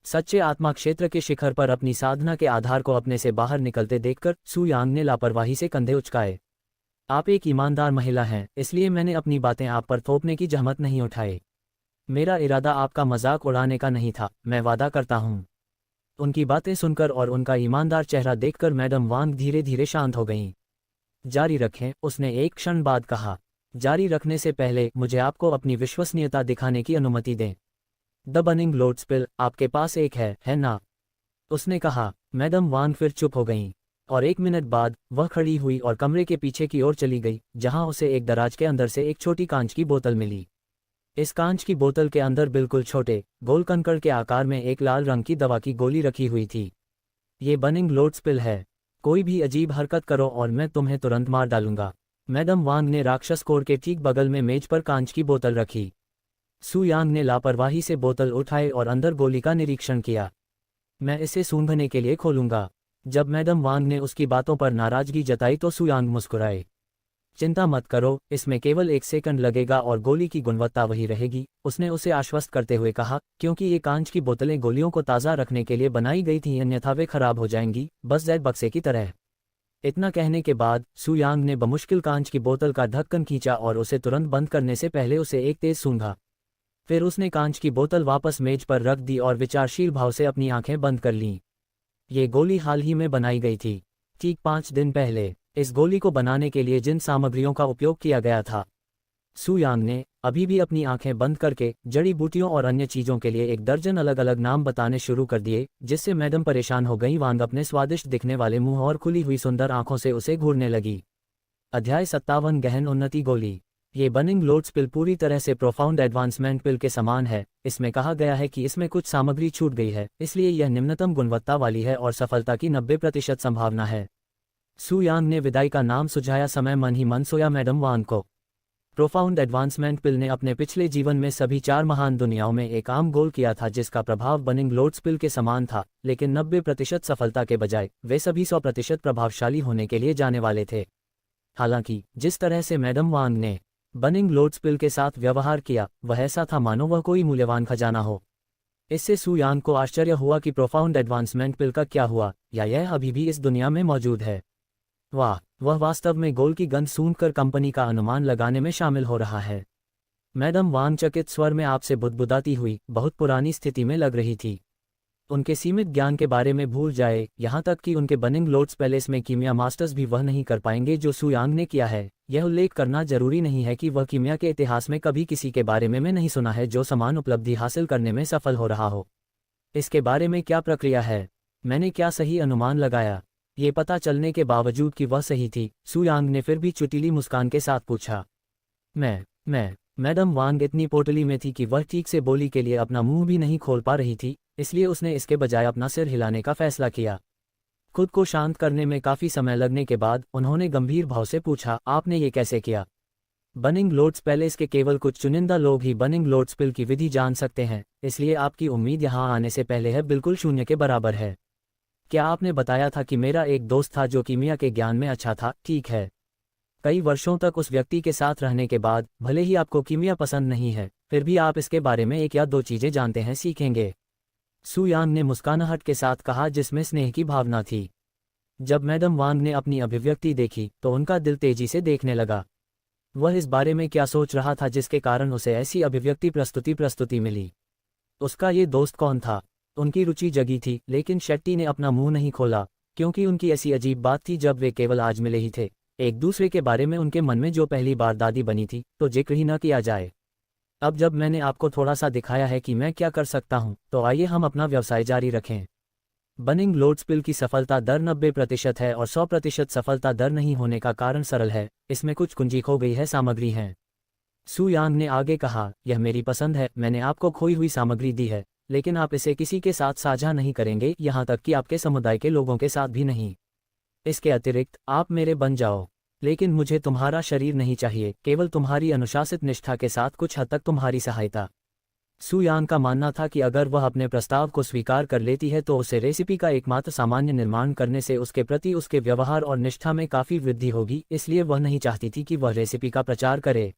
सच्चे आत्मा क्षेत्र के शिखर पर अपनी साधना के आधार को अपने से बाहर निकलते देखकर सुयांग ने लापरवाही से कंधे उचकाए। आप एक ईमानदार महिला हैं, इसलिए मैंने अपनी बातें आप पर थोपने की जहमत नहीं उठाई। मेरा इरादा आपका मजाक उड़ाने का नहीं था, मैं वादा करता हूँ। उनकी बातें सुनकर और उनका ईमानदार चेहरा देखकर मैडम वांग धीरे धीरे शांत हो गईं। जारी रखें, उसने एक क्षण बाद कहा। जारी रखने से पहले मुझे आपको अपनी विश्वसनीयता दिखाने की अनुमति दें। द बर्निंग लोटस्पिल, आपके पास एक है ना? उसने कहा। मैडम वांग फिर चुप हो गईं, और 1 मिनट बाद वह खड़ी हुई और कमरे के पीछे की ओर चली गई, जहां उसे एक दराज के अंदर से एक छोटी कांच की बोतल मिली। इस कांच की बोतल के अंदर बिल्कुल छोटे, गोल कंकड़ के आकार में एक लाल रंग की दवा की गोली रखी हुई थी। ये बर्निंग लोटस्पिल है। कोई भी अजीब हरकत करो और मैं तुम्हें तुरंत मार डालूंगा। मैडम वांग ने राक्षस कोर के ठीक बगल में मेज पर कांच की बोतल रखी। सुयांग ने लापरवाही से बोतल उठाई और अंदर गोली का निरीक्षण किया। मैं इसे सूंघने के लिए खोलूंगा। जब मैडम वांग ने उसकी बातों पर नाराजगी जताई तो सुयांग मुस्कुराए। चिंता मत करो, इसमें केवल 1 सेकंड लगेगा और गोली की गुणवत्ता वही रहेगी, उसने उसे आश्वस्त करते हुए कहा, क्योंकि ये कांच की बोतलें गोलियों को ताज़ा रखने के लिए बनाई गई थीं, अन्यथा वे खराब हो जाएंगी, बस जेड बक्से की तरह। इतना कहने के बाद सुयांग ने बमुश्किल कांच की बोतल का ढक्कन खींचा और उसे तुरंत बंद करने से पहले उसे एक तेज सूंघा। फिर उसने कांच की बोतल वापस मेज पर रख दी और विचारशील भाव से अपनी आंखें बंद कर लीं। ये गोली हाल ही में बनाई गई थी, ठीक 5 दिन पहले। इस गोली को बनाने के लिए जिन सामग्रियों का उपयोग किया गया था। सुयांग ने अभी भी अपनी आंखें बंद करके जड़ी बूटियों और अन्य चीज़ों के लिए 1 दर्जन अलग अलग नाम बताने शुरू कर दिए, जिससे मैडम परेशान हो गई। वांग अपने स्वादिष्ट दिखने वाले मुंह और खुली हुई सुंदर आंखों से उसे घूरने लगी। अध्याय 57 गहन उन्नति गोली। ये बर्निंग लोटस्पिल पूरी तरह से प्रोफाउंड एडवांसमेंट पिल के समान है। इसमें कहा गया है कि इसमें कुछ सामग्री छूट गई है, इसलिए यह निम्नतम गुणवत्ता वाली है और सफलता की 90% संभावना है। सुयांग ने विदाई का नाम सुझाया। समय मन ही मन सोया मैडम वांग को। प्रोफाउंड एडवांसमेंट पिल ने अपने पिछले जीवन में सभी 4 महान दुनियाओं में एक आम गोल किया था, जिसका प्रभाव बर्निंग लोटस्पिल के समान था, लेकिन 90% सफलता के बजाय वे सभी 100% प्रभावशाली होने के लिए जाने वाले थे। हालांकि जिस तरह से मैडम वांग ने बर्निंग लोटस्पिल के साथ व्यवहार किया, वह ऐसा था मानो वह कोई मूल्यवान खजाना हो। इससे सुयांग को आश्चर्य हुआ कि प्रोफाउंड एडवांसमेंट पिल का क्या हुआ, या यह अभी भी इस दुनिया में मौजूद है। वाह, वह वास्तव में गोल की गंध सूंघकर कंपनी का अनुमान लगाने में शामिल हो रहा है। मैडम वांग चकित स्वर में आपसे बुदबुदाती हुई बहुत पुरानी स्थिति में लग रही थी। उनके सीमित ज्ञान के बारे में भूल जाए, यहाँ तक कि उनके बर्निंग लोट्स पैलेस में कीमिया मास्टर्स भी वह नहीं कर पाएंगे जो सुयांग ने किया है। यह उल्लेख करना जरूरी नहीं है कि वह कीमिया के इतिहास में कभी किसी के बारे में नहीं सुना है जो समान उपलब्धि हासिल करने में सफल हो रहा हो। इसके बारे में क्या प्रक्रिया है? मैंने क्या सही अनुमान लगाया? ये पता चलने के बावजूद कि वह सही थी, सुयांग ने फिर भी चुटीली मुस्कान के साथ पूछा। मैं मैडम वांग इतनी पोटली में थी कि वह ठीक से बोली के लिए अपना मुंह भी नहीं खोल पा रही थी, इसलिए उसने इसके बजाय अपना सिर हिलाने का फैसला किया। खुद को शांत करने में काफ़ी समय लगने के बाद उन्होंने गंभीर भाव से पूछा, आपने ये कैसे किया? बर्निंग लोट्स पैलेस के केवल कुछ चुनिंदा लोग ही बर्निंग लोट्सपिल की विधि जान सकते हैं, इसलिए आपकी उम्मीद यहाँ आने से पहले है बिल्कुल शून्य के बराबर है। क्या आपने बताया था कि मेरा एक दोस्त था जो कीमिया के ज्ञान में अच्छा था? ठीक है। कई वर्षों तक उस व्यक्ति के साथ रहने के बाद भले ही आपको कीमिया पसंद नहीं है, फिर भी आप इसके बारे में 1 या 2 चीज़ें जानते हैं, सीखेंगे। सुयांग ने मुस्कानाहट के साथ कहा जिसमें स्नेह की भावना थी। जब मैडम वांग ने अपनी अभिव्यक्ति देखी तो उनका दिल तेजी से देखने लगा। वह इस बारे में क्या सोच रहा था जिसके कारण उसे ऐसी अभिव्यक्ति प्रस्तुति मिली? उसका ये दोस्त कौन था? उनकी रुचि जगी थी, लेकिन शेट्टी ने अपना मुंह नहीं खोला, क्योंकि उनकी ऐसी अजीब बात थी जब वे केवल आज मिले ही थे। एक दूसरे के बारे में उनके मन में जो पहली बार दादी बनी थी, तो जिक्र ही न किया जाए। अब जब मैंने आपको थोड़ा सा दिखाया है कि मैं क्या कर सकता हूं, तो आइए हम अपना व्यवसाय जारी रखें। बर्निंग लोट्सपिल की सफलता दर 90% है और 100% सफलता दर नहीं होने का कारण सरल है, इसमें कुछ कुंजी खो गई है सामग्री है। सुयांग ने आगे कहा, यह मेरी पसंद है, मैंने आपको खोई हुई सामग्री दी है, लेकिन आप इसे किसी के साथ साझा नहीं करेंगे, यहाँ तक कि आपके समुदाय के लोगों के साथ भी नहीं। इसके अतिरिक्त आप मेरे बन जाओ, लेकिन मुझे तुम्हारा शरीर नहीं चाहिए, केवल तुम्हारी अनुशासित निष्ठा के साथ कुछ हद तक तुम्हारी सहायता। सू यांग का मानना था कि अगर वह अपने प्रस्ताव को स्वीकार कर लेती है तो उसे रेसिपी का एकमात्र सामान्य निर्माण करने से उसके प्रति उसके व्यवहार और निष्ठा में काफ़ी वृद्धि होगी, इसलिए वह नहीं चाहती थी कि वह रेसिपी का प्रचार करे।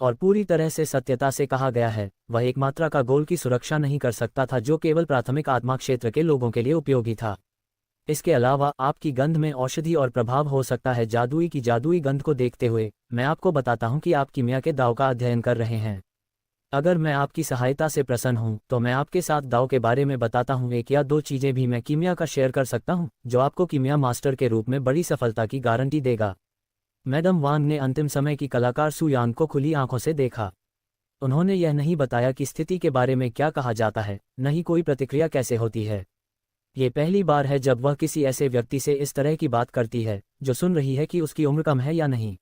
और पूरी तरह से सत्यता से कहा गया है, वह एक मात्रा का गोल की सुरक्षा नहीं कर सकता था जो केवल प्राथमिक आत्मा क्षेत्र के लोगों के लिए उपयोगी था। इसके अलावा आपकी गंध में औषधि और प्रभाव हो सकता है। जादुई गंध को देखते हुए मैं आपको बताता हूं कि आप कीमिया के दाव का अध्ययन कर रहे हैं। अगर मैं आपकी सहायता से प्रसन्न हूं तो मैं आपके साथ दाव के बारे में बताता हूं। एक या दो चीजें भी मैं कीमिया का शेयर कर सकता हूं जो आपको कीमिया मास्टर के रूप में बड़ी सफलता की गारंटी देगा। मैडम वांग ने अंतिम समय की कलाकार सू यांग को खुली आंखों से देखा। उन्होंने यह नहीं बताया कि स्थिति के बारे में क्या कहा जाता है, न ही कोई प्रतिक्रिया कैसे होती है। ये पहली बार है जब वह किसी ऐसे व्यक्ति से इस तरह की बात करती है जो सुन रही है कि उसकी उम्र कम है या नहीं।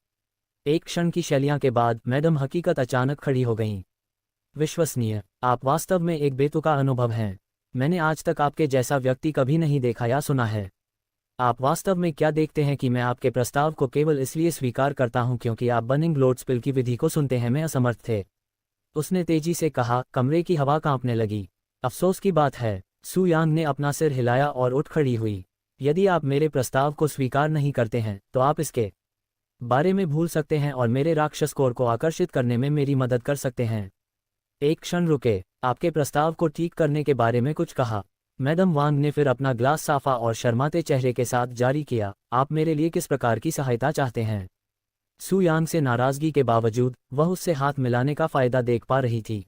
एक क्षण की शैलियां के बाद मैडम हकीकत अचानक खड़ी हो गईं। विश्वसनीय, आप वास्तव में एक बेतुका अनुभव हैं। मैंने आज तक आपके जैसा व्यक्ति कभी नहीं देखा या सुना है। आप वास्तव में क्या देखते हैं कि मैं आपके प्रस्ताव को केवल इसलिए स्वीकार करता हूं क्योंकि आप बर्निंग लोडस्पिल की विधि को सुनते हैं में असमर्थ थे। उसने तेजी से कहा। कमरे की हवा कांपने लगी। अफसोस की बात है। सू यांग ने अपना सिर हिलाया और उठ खड़ी हुई। यदि आप मेरे प्रस्ताव को स्वीकार नहीं करते हैं तो आप इसके बारे में भूल सकते हैं और मेरे राक्षस कोर को आकर्षित करने में मेरी मदद कर सकते हैं। एक क्षण रुके। आपके प्रस्ताव को ठीक करने के बारे में कुछ कहा। मैडम वांग ने फिर अपना ग्लास साफा और शर्माते चेहरे के साथ जारी किया। आप मेरे लिए किस प्रकार की सहायता चाहते हैं? सू यांग से नाराजगी के बावजूद वह उससे हाथ मिलाने का फायदा देख पा रही थी।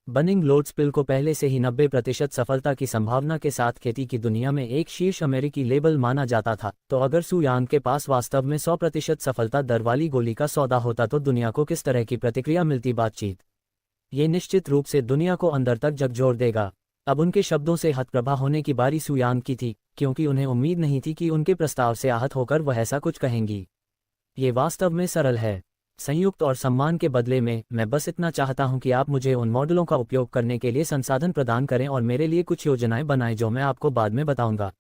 बर्निंग लोडस्पिल को पहले से ही 90% सफलता की संभावना के साथ खेती की दुनिया में एक शीर्ष अमेरिकी लेबल माना जाता था, तो अगर सू यांग के पास वास्तव में 100% सफलता दर वाली गोली का सौदा होता तो दुनिया को किस तरह की प्रतिक्रिया मिलती। बातचीत ये निश्चित रूप से दुनिया को अंदर तक झकझोर देगा। अब उनके शब्दों से हतप्रभा होने की बारी सू यांग की थी, क्योंकि उन्हें उम्मीद नहीं थी कि उनके प्रस्ताव से आहत होकर वह ऐसा कुछ कहेंगी। ये वास्तव में सरल है। संयुक्त और सम्मान के बदले में मैं बस इतना चाहता हूं कि आप मुझे उन मॉडलों का उपयोग करने के लिए संसाधन प्रदान करें और मेरे लिए कुछ योजनाएं बनाएं जो मैं आपको बाद में बताऊंगा।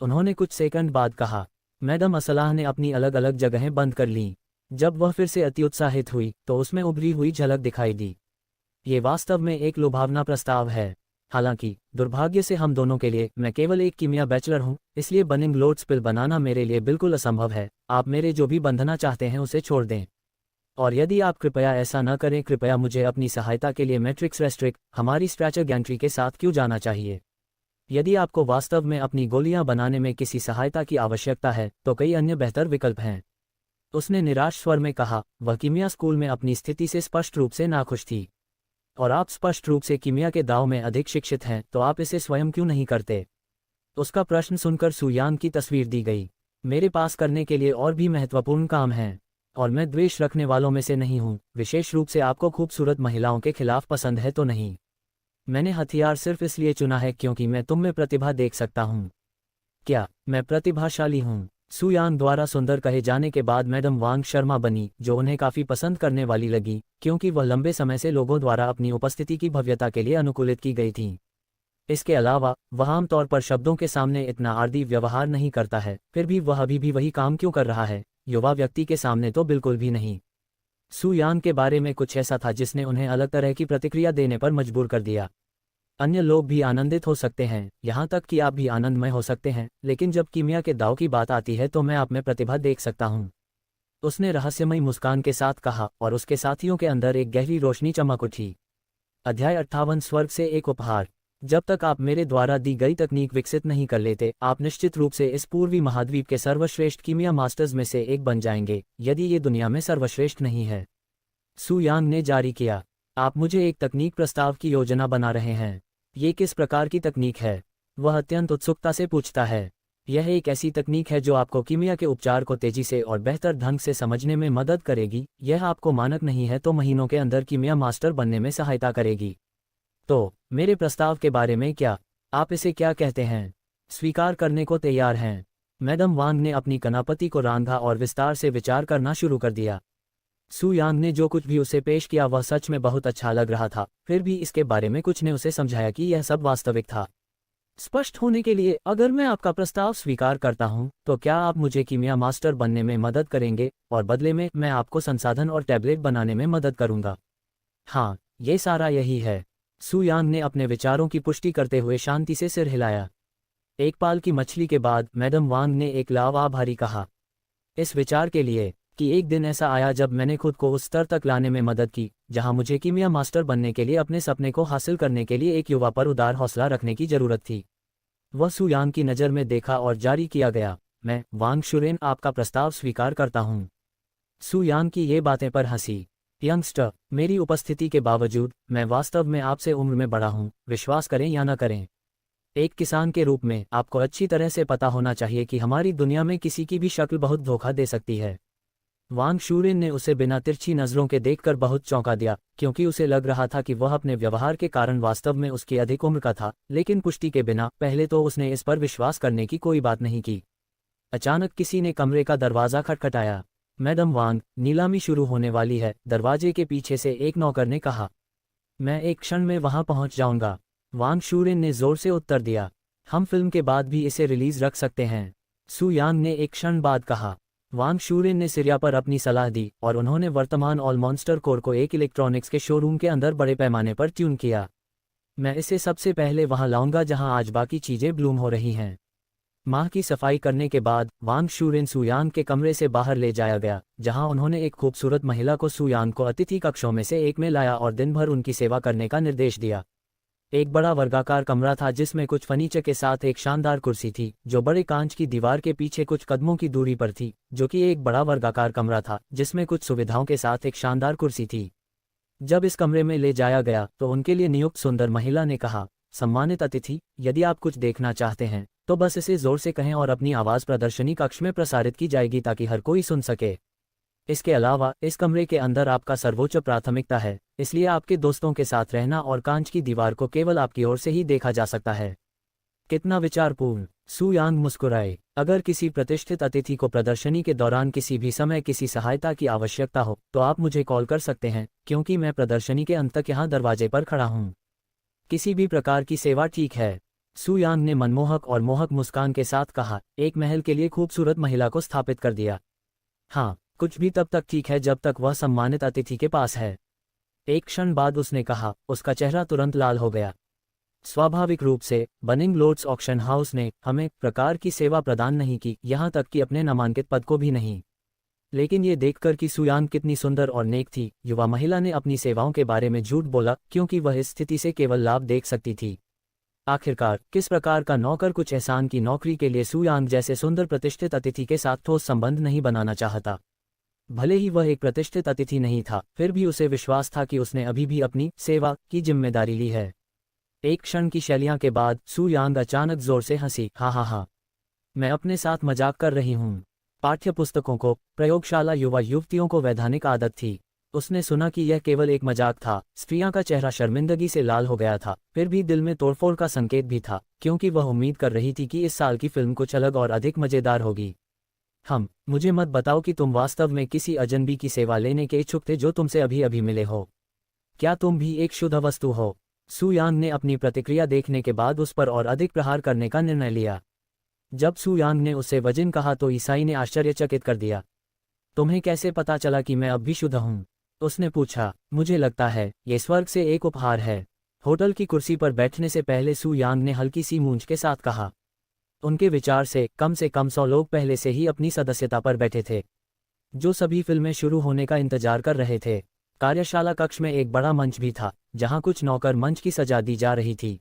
उन्होंने कुछ सेकंड बाद कहा। मैडम असलाह ने अपनी अलग अलग जगहें बंद कर लीं। जब वह फिर से अत्युत्साहित हुई तो उसमें उभरी हुई झलक दिखाई दी। ये वास्तव में एक लुभावना प्रस्ताव है। हालांकि दुर्भाग्य से हम दोनों के लिए मैं केवल एक कीमिया बैचलर हूं, इसलिए बर्निंग लोडस्पिल बनाना मेरे लिए बिल्कुल असंभव है। आप मेरे जो भी बंधना चाहते हैं उसे छोड़ दें। और यदि आप कृपया ऐसा न करें, कृपया मुझे अपनी सहायता के लिए मैट्रिक्स रेस्ट्रिक्ट हमारी स्ट्रैचर गैंट्री के साथ क्यों जाना चाहिए। यदि आपको वास्तव में अपनी गोलियां बनाने में किसी सहायता की आवश्यकता है तो कई अन्य बेहतर विकल्प हैं। उसने निराश स्वर में कहा। वह कीमिया स्कूल में अपनी स्थिति से स्पष्ट रूप से नाखुश थी। और आप स्पष्ट रूप से कीमिया के दाव में अधिक शिक्षित हैं, तो आप इसे स्वयं क्यों नहीं करते? उसका प्रश्न सुनकर सू यांग की तस्वीर दी गई। मेरे पास करने के लिए और भी महत्वपूर्ण काम हैं, और मैं द्वेष रखने वालों में से नहीं हूं। विशेष रूप से आपको खूबसूरत महिलाओं के खिलाफ पसंद है तो नहीं। मैंने हथियार सिर्फ इसलिए चुना है क्योंकि मैं तुम में प्रतिभा देख सकता हूं। क्या मैं प्रतिभाशाली हूं? सू यांग द्वारा सुंदर कहे जाने के बाद मैडम वांग शर्मा बनी, जो उन्हें काफी पसंद करने वाली लगी, क्योंकि वह लंबे समय से लोगों द्वारा अपनी उपस्थिति की भव्यता के लिए अनुकूलित की गई थी। इसके अलावा वह आमतौर पर शब्दों के सामने इतना आर्दी व्यवहार नहीं करता है, फिर भी वह अभी भी वही काम क्यों कर रहा है? युवा व्यक्ति के सामने तो बिल्कुल भी नहीं। सू यांग के बारे में कुछ ऐसा था जिसने उन्हें अलग तरह की प्रतिक्रिया देने पर मजबूर कर दिया। अन्य लोग भी आनंदित हो सकते हैं, यहाँ तक कि आप भी आनंदमय हो सकते हैं, लेकिन जब कीमिया के दाव की बात आती है तो मैं आप में प्रतिभा देख सकता हूँ। उसने रहस्यमयी मुस्कान के साथ कहा, और उसके साथियों के अंदर एक गहरी रोशनी चमक उठी। अध्याय 58 स्वर्ग से एक उपहार। जब तक आप मेरे द्वारा दी गई तकनीक विकसित नहीं कर लेते, आप निश्चित रूप से इस पूर्वी महाद्वीप के सर्वश्रेष्ठ कीमिया मास्टर्स में से एक बन जाएंगे, यदि ये दुनिया में सर्वश्रेष्ठ नहीं है। सू यांग ने जारी किया। आप मुझे एक तकनीक प्रस्ताव की योजना बना रहे हैं। ये किस प्रकार की तकनीक है? वह अत्यंत उत्सुकता से पूछता है। यह एक ऐसी तकनीक है जो आपको कीमिया के उपचार को तेजी से और बेहतर ढंग से समझने में मदद करेगी। यह आपको मानक नहीं है तो महीनों के अंदर कीमिया मास्टर बनने में सहायता करेगी। तो मेरे प्रस्ताव के बारे में क्या? आप इसे क्या कहते हैं? स्वीकार करने को तैयार हैं? मैडम वांग ने अपनी कनापति को रांधा और विस्तार से विचार करना शुरू कर दिया। सू यांग ने जो कुछ भी उसे पेश किया वह सच में बहुत अच्छा लग रहा था, फिर भी इसके बारे में कुछ ने उसे समझाया कि यह सब वास्तविक था। स्पष्ट होने के लिए, अगर मैं आपका प्रस्ताव स्वीकार करता हूं, तो क्या आप मुझे कीमिया मास्टर बनने में मदद करेंगे, और बदले में मैं आपको संसाधन और टैबलेट बनाने में मदद करूंगा? हाँ, ये सारा यही है। सू यांग ने अपने विचारों की पुष्टि करते हुए शांति से सिर हिलाया। एक पाल की मछली के बाद मैडम वांग ने एक लाव आभारी कहा, इस विचार के लिए कि एक दिन ऐसा आया जब मैंने खुद को उस स्तर तक लाने में मदद की जहां मुझे कीमिया मास्टर बनने के लिए अपने सपने को हासिल करने के लिए एक युवा पर उदार हौसला रखने की जरूरत थी। वह सू यांग की नज़र में देखा और जारी किया गया, मैं वांग शुरेन आपका प्रस्ताव स्वीकार करता हूँ। सू यांग की ये बातें पर हंसी, यंगस्टर, मेरी उपस्थिति के बावजूद मैं वास्तव में आपसे उम्र में बड़ा हूँ, विश्वास करें या न करें। एक किसान के रूप में आपको अच्छी तरह से पता होना चाहिए कि हमारी दुनिया में किसी की भी शक्ल बहुत धोखा दे सकती है। वांग शुरेन ने उसे बिना तिरछी नजरों के देखकर बहुत चौंका दिया, क्योंकि उसे लग रहा था कि वह अपने व्यवहार के कारण वास्तव में उसकी अधिक उम्र का था, लेकिन पुष्टि के बिना पहले तो उसने इस पर विश्वास करने की कोई बात नहीं की। अचानक किसी ने कमरे का दरवाज़ा खटखटाया। मैडम वांग, नीलामी शुरू होने वाली है, दरवाजे के पीछे से एक नौकर ने कहा। मैं एक क्षण में वहां पहुंच जाऊंगा, वांग शुरेन ने जोर से उत्तर दिया। हम फिल्म के बाद भी इसे रिलीज रख सकते हैं, सू यांग ने एक क्षण बाद कहा। वांग शुरेन ने सिरिया पर अपनी सलाह दी और उन्होंने वर्तमान ऑल मॉन्स्टर कोर को एक इलेक्ट्रॉनिक्स के शोरूम के अंदर बड़े पैमाने पर ट्यून किया। मैं इसे सबसे पहले वहां लाऊंगा जहां आज बाकी चीजें ब्लूम हो रही हैं। माह की सफाई करने के बाद वांग शुरेन सू यांग के कमरे से बाहर ले जाया गया, जहां उन्होंने एक खूबसूरत महिला को सू यांग को अतिथि कक्षों में से एक में लाया और दिन भर उनकी सेवा करने का निर्देश दिया। एक बड़ा वर्गाकार कमरा था जिसमें कुछ फर्नीचर के साथ एक शानदार कुर्सी थी, जो बड़े कांच की दीवार के पीछे कुछ कदमों की दूरी पर थी, जो कि एक बड़ा वर्गाकार कमरा था जिसमें कुछ सुविधाओं के साथ एक शानदार कुर्सी थी। जब इस कमरे में ले जाया गया तो उनके लिए नियुक्त सुंदर महिला ने कहा, सम्मानित अतिथि, यदि आप कुछ देखना चाहते हैं तो बस इसे जोर से कहें और अपनी आवाज़ प्रदर्शनी कक्ष में प्रसारित की जाएगी ताकि हर कोई सुन सके। इसके अलावा इस कमरे के अंदर आपका सर्वोच्च प्राथमिकता है, इसलिए आपके दोस्तों के साथ रहना और कांच की दीवार को केवल आपकी ओर से ही देखा जा सकता है। कितना विचारपूर्ण, सू यांग मुस्कुराए। अगर किसी प्रतिष्ठित अतिथि को प्रदर्शनी के दौरान किसी भी समय किसी सहायता की आवश्यकता हो तो आप मुझे कॉल कर सकते हैं, क्योंकि मैं प्रदर्शनी के अंत तक यहाँ दरवाजे पर खड़ा हूँ। किसी भी प्रकार की सेवा ठीक है, सू यांग ने मनमोहक और मोहक मुस्कान के साथ कहा, एक महल के लिए खूबसूरत महिला को स्थापित कर दिया। हाँ, कुछ भी तब तक ठीक है जब तक वह सम्मानित अतिथि के पास है। एक क्षण बाद उसने कहा, उसका चेहरा तुरंत लाल हो गया। स्वाभाविक रूप से बनिंग लोड्स ऑक्शन हाउस ने हमें प्रकार की सेवा प्रदान नहीं की, यहाँ तक कि अपने नामांकित पद को भी नहीं। लेकिन ये देखकर कि सू यांग कितनी सुंदर और नेक थी, युवा महिला ने अपनी सेवाओं के बारे में झूठ बोला, क्योंकि वह इस स्थिति से केवल लाभ देख सकती थी। आखिरकार किस प्रकार का नौकर कुछ एहसान की नौकरी के लिए सू यांग जैसे सुंदर प्रतिष्ठित अतिथि के साथ ठोस संबंध नहीं बनाना चाहता। भले ही वह एक प्रतिष्ठित अतिथि नहीं था, फिर भी उसे विश्वास था कि उसने अभी भी अपनी सेवा की जिम्मेदारी ली है। एक क्षण की शैलियां के बाद सू यांग अचानक जोर से हंसी, हा, मैं अपने साथ मजाक कर रही हूँ। पाठ्यपुस्तकों को प्रयोगशाला युवा युवतियों को वैधानिक आदत थी। उसने सुना कि यह केवल एक मजाक था। स्त्रियां का चेहरा शर्मिंदगी से लाल हो गया था, फिर भी दिल में तोड़फोड़ का संकेत भी था, क्योंकि वह उम्मीद कर रही थी कि इस साल की फिल्म कुछ अलग और अधिक मजेदार होगी। मुझे मत बताओ कि तुम वास्तव में किसी अजनबी की सेवा लेने के इच्छुक थे जो तुमसे अभी अभी मिले हो। क्या तुम भी एक शुद्ध वस्तु हो? सू यांग ने अपनी प्रतिक्रिया देखने के बाद उस पर और अधिक प्रहार करने का निर्णय लिया। जब सू यांग ने उसे वजिन कहा तो ईसाई ने आश्चर्यचकित कर दिया। तुम्हें कैसे पता चला कि मैं अब भी शुद्ध हूँ? उसने पूछा। मुझे लगता है ये स्वर्ग से एक उपहार है। होटल की कुर्सी पर बैठने से पहले सू यांग ने हल्की सी मूंछ के साथ कहा। उनके विचार से कम 100 लोग पहले से ही अपनी सदस्यता पर बैठे थे, जो सभी फिल्में शुरू होने का इंतजार कर रहे थे। कार्यशाला कक्ष में एक बड़ा मंच भी था, जहां कुछ नौकर मंच की सजा दी जा रही थी।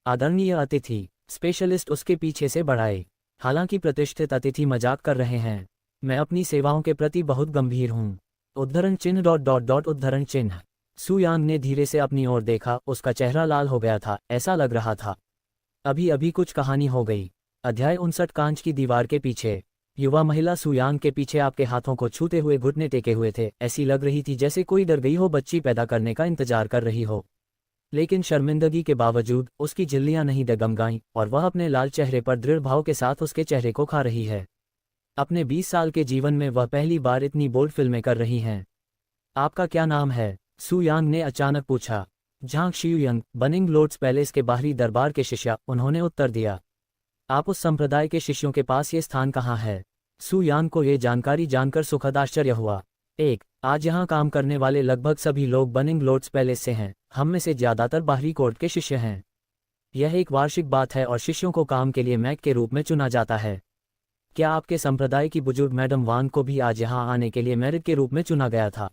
आदरणीय अतिथि, स्पेशलिस्ट उसके पीछे से बढ़ाए। हालांकि प्रतिष्ठित अतिथि मजाक कर रहे हैं, मैं अपनी सेवाओं के प्रति बहुत गंभीर हूँ। उद्धरण चिन्ह ... उद्धरण चिन्ह। सू यांग ने धीरे से अपनी ओर देखा, उसका चेहरा लाल हो गया था। ऐसा लग रहा था अभी अभी कुछ कहानी हो गई। अध्याय 59। कांच की दीवार के पीछे। युवा महिला सू यांग के पीछे आपके हाथों को छूते हुए घुटने टेके हुए थे। ऐसी लग रही थी जैसे कोई डर गई हो, बच्ची पैदा करने का इंतजार कर रही हो। लेकिन शर्मिंदगी के बावजूद उसकी झिल्लियां नहीं डगमगाईं और वह अपने लाल चेहरे पर दृढ़ भाव के साथ उसके चेहरे को खा रही है। अपने 20 साल के जीवन में वह पहली बार इतनी बोल्ड फिल्में कर रही हैं। आपका क्या नाम है? सू यांग ने अचानक पूछा। झांग शियुयंग, बनिंग लोड्स पैलेस के बाहरी दरबार के शिष्य, उन्होंने उत्तर दिया। आप उस संप्रदाय के शिष्यों के पास ये स्थान कहाँ है? सू यांग को ये जानकारी जानकर सुखद आश्चर्य हुआ। आज यहाँ काम करने वाले लगभग सभी लोग बर्निंग लोड्स पैलेस से हैं। हम में से ज़्यादातर बाहरी कोर्ट के शिष्य हैं। यह एक वार्षिक बात है और शिष्यों को काम के लिए मैक के रूप में चुना जाता है। क्या आपके संप्रदाय की बुजुर्ग मैडम वांग को भी आज यहाँ आने के लिए मेरिट के रूप में चुना गया था?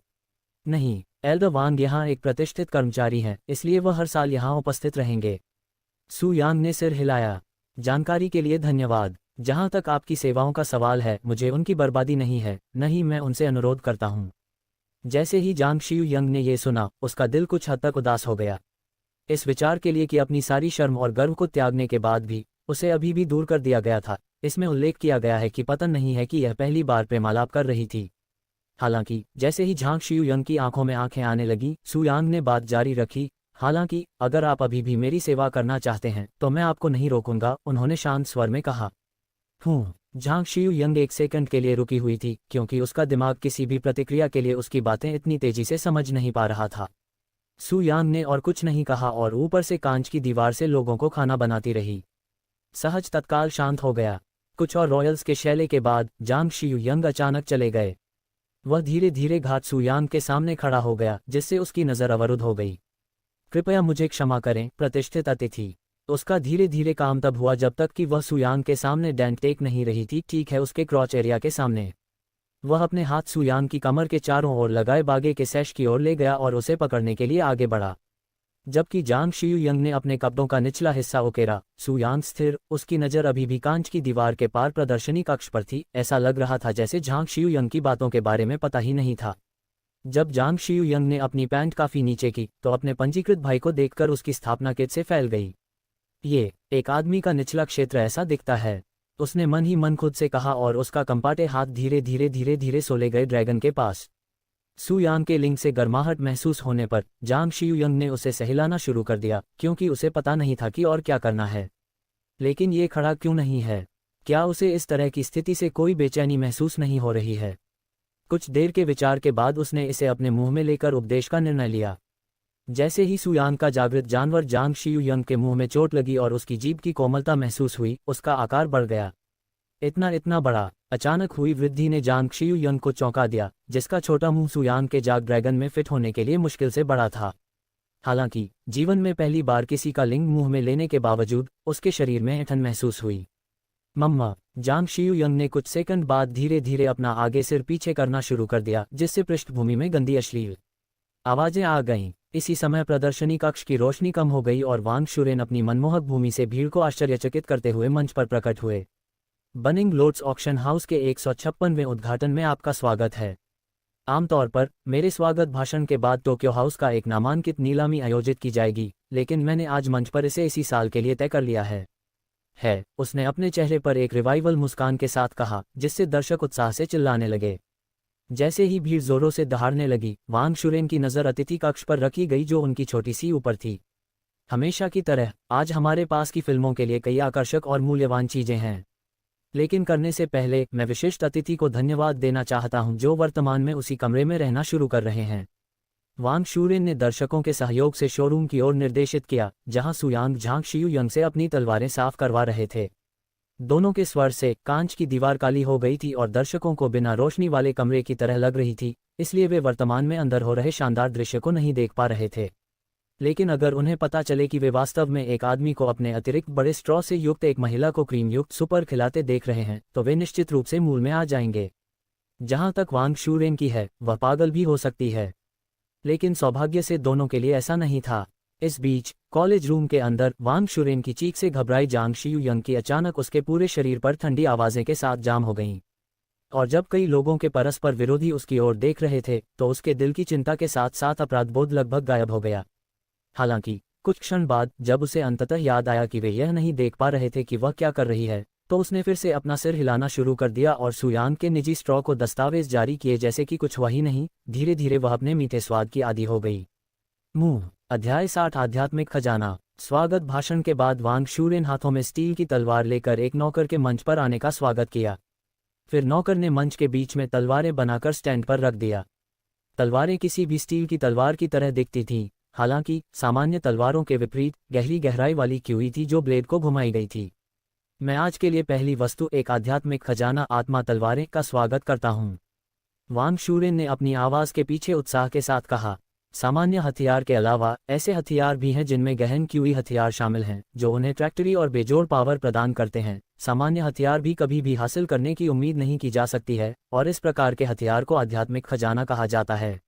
नहीं, एल्डर वांग यहाँ एक प्रतिष्ठित कर्मचारी हैं, इसलिए वह हर साल यहाँ उपस्थित रहेंगे। सू यांग ने सिर हिलाया। जानकारी के लिए धन्यवाद। जहाँ तक आपकी सेवाओं का सवाल है, मुझे उनकी बर्बादी नहीं है, नहीं मैं उनसे अनुरोध करता हूँ। जैसे ही जांग शियू यंग ने यह सुना, उसका दिल कुछ हद तक उदास हो गया। इस विचार के लिए कि अपनी सारी शर्म और गर्व को त्यागने के बाद भी उसे अभी भी दूर कर दिया गया था। इसमें उल्लेख किया गया है कि पता नहीं है कि यह पहली बार प्रेमालाप कर रही थी। हालांकि जैसे ही झांग शियू यंग की आंखों में आंखें आने लगी, सू यांग ने बात जारी रखी। हालांकि अगर आप अभी भी मेरी सेवा करना चाहते हैं तो मैं आपको नहीं रोकूंगा, उन्होंने शांत स्वर में कहा। झांग शियू यंग एक सेकंड के लिए रुकी हुई थी, क्योंकि उसका दिमाग किसी भी प्रतिक्रिया के लिए उसकी बातें इतनी तेजी से समझ नहीं पा रहा था। सू यांग ने और कुछ नहीं कहा और ऊपर से कांच की दीवार से लोगों को खाना बनाती रही। सहज तत्काल शांत हो गया। कुछ और रॉयल्स के शैले के बाद जांग शियू यंग अचानक चले गए। वह धीरे धीरे घाट सू यांग के सामने खड़ा हो गया, जिससे उसकी नज़र अवरुद्ध हो गई। कृपया मुझे क्षमा करें, प्रतिष्ठित अतिथि। उसका धीरे धीरे काम तब हुआ जब तक कि वह सू यांग के सामने डैंट टेक नहीं रही थी, ठीक है, उसके क्रॉच एरिया के सामने। वह अपने हाथ सू यांग की कमर के चारों ओर लगाए बागे के सैश की ओर ले गया और उसे पकड़ने के लिए आगे बढ़ा। जबकि जांग शियू यंग ने अपने कपड़ों का निचला हिस्सा उकेरा, सू यांग स्थिर, उसकी नज़र अभी भी कांच की दीवार के पार प्रदर्शनी कक्ष पर थी। ऐसा लग रहा था जैसे जांग शियू यंग की बातों के बारे में पता ही नहीं था। जब जांग शियू यंग ने अपनी पैंट काफ़ी नीचे की तो अपने पंजीकृत भाई को देखकर उसकी स्थापना किट से फैल गई। ये एक आदमी का निचला क्षेत्र ऐसा दिखता है, उसने मन ही मन खुद से कहा और उसका कंपाटे हाथ धीरे धीरे सोले गए ड्रैगन के पास। सू यांग के लिंग से गर्माहट महसूस होने पर जांग शियू यंग ने उसे सहलाना शुरू कर दिया, क्योंकि उसे पता नहीं था कि और क्या करना है। लेकिन ये खड़ा क्यों नहीं है? क्या उसे इस तरह की स्थिति से कोई बेचैनी महसूस नहीं हो रही है? कुछ देर के विचार के बाद उसने इसे अपने मुंह में लेकर उपदेश का निर्णय लिया। जैसे ही सू यांग का जागृत जानवर जांग शियू यंग के मुंह में चोट लगी और उसकी जीभ की कोमलता महसूस हुई, उसका आकार बढ़ गया। इतना बड़ा। अचानक हुई वृद्धि ने जांग शियू यंग को चौंका दिया, जिसका छोटा मुंह सू यांग के जाग ड्रैगन में फिट होने के लिए मुश्किल से बड़ा था। हालांकि जीवन में पहली बार किसी का लिंग मुंह में लेने के बावजूद उसके शरीर में ऐंठन महसूस हुई। मम्मा, जांग शियू यंग ने कुछ सेकंड बाद धीरे धीरे अपना आगे सिर पीछे करना शुरू कर दिया, जिससे पृष्ठभूमि में गंदी अश्लील आवाजें आ गईं। इसी समय प्रदर्शनी कक्ष की रोशनी कम हो गई और वांग शुरेन अपनी मनमोहक भूमि से भीड़ को आश्चर्यचकित करते हुए मंच पर प्रकट हुए। बर्निंग लोड्स ऑक्शन हाउस के 156वें उद्घाटन में आपका स्वागत है। आमतौर पर मेरे स्वागत भाषण के बाद टोक्यो हाउस का एक नामांकित नीलामी आयोजित की जाएगी, लेकिन मैंने आज मंच पर इसे इसी साल के लिए तय कर लिया है। उसने अपने चेहरे पर एक रिवाइवल मुस्कान के साथ कहा, जिससे दर्शक उत्साह से चिल्लाने लगे। जैसे ही भीड़ जोरों से दहाड़ने लगी, वांग शुरेन की नज़र अतिथि कक्ष पर रखी गई जो उनकी छोटी सी ऊपर थी। हमेशा की तरह आज हमारे पास की फिल्मों के लिए कई आकर्षक और मूल्यवान चीजें हैं, लेकिन करने से पहले मैं विशिष्ट अतिथि को धन्यवाद देना चाहता हूं जो वर्तमान में उसी कमरे में रहना शुरू कर रहे हैं। वांग शुरेन ने दर्शकों के सहयोग से शोरूम की ओर निर्देशित किया, जहां सू यांग झांग शियू यंग से अपनी तलवारें साफ करवा रहे थे। दोनों के स्वर से कांच की दीवार काली हो गई थी और दर्शकों को बिना रोशनी वाले कमरे की तरह लग रही थी, इसलिए वे वर्तमान में अंदर हो रहे शानदार दृश्य को नहीं देख पा रहे थे। लेकिन अगर उन्हें पता चले कि वे वास्तव में एक आदमी को अपने अतिरिक्त बड़े स्ट्रॉ से युक्त एक महिला को क्रीम युक्त सुपर खिलाते देख रहे हैं, तो वे निश्चित रूप से मूल में आ जाएंगे। जहां तक वांग शुरेन की है, वह पागल भी हो सकती है, लेकिन सौभाग्य से दोनों के लिए ऐसा नहीं था। इस बीच कॉलेज रूम के अंदर वांग शुरेन की चीख से घबराई जांग शियू यंग की अचानक उसके पूरे शरीर पर ठंडी आवाजें के साथ जाम हो गईं। और जब कई लोगों के परस्पर विरोधी उसकी ओर देख रहे थे, तो उसके दिल की चिंता के साथ साथ अपराधबोध लगभग गायब हो गया। हालांकि कुछ क्षण बाद जब उसे अंततः याद आया कि वे यह नहीं देख पा रहे थे कि वह क्या कर रही है, तो उसने फिर से अपना सिर हिलाना शुरू कर दिया और सू यांग के निजी स्ट्रॉ को दस्तावेज जारी किए जैसे कि कुछ हुआ ही नहीं। धीरे धीरे वह अपने मीठे स्वाद की आदी हो गई। अध्याय 60 आध्यात्मिक खजाना। स्वागत भाषण के बाद वांग शुरेन हाथों में स्टील की तलवार लेकर एक नौकर के मंच पर आने का स्वागत किया। फिर नौकर ने मंच के बीच में तलवारें बनाकर स्टैंड पर रख दिया। तलवारें किसी भी स्टील की तलवार की तरह दिखती थीं, हालांकि सामान्य तलवारों के विपरीत गहरी गहराई वाली की हुई थी जो ब्लेड को घुमाई गई थी। मैं आज के लिए पहली वस्तु एक आध्यात्मिक खजाना आत्मा तलवारें का स्वागत करता हूँ। वांग शूरेन ने अपनी आवाज़ के पीछे उत्साह के साथ कहा। सामान्य हथियार के अलावा ऐसे हथियार भी हैं जिनमें गहन क्यूई हथियार शामिल हैं, जो उन्हें ट्रैक्टरी और बेजोड़ पावर प्रदान करते हैं। सामान्य हथियार भी कभी भी हासिल करने की उम्मीद नहीं की जा सकती है, और इस प्रकार के हथियार को आध्यात्मिक खजाना कहा जाता है।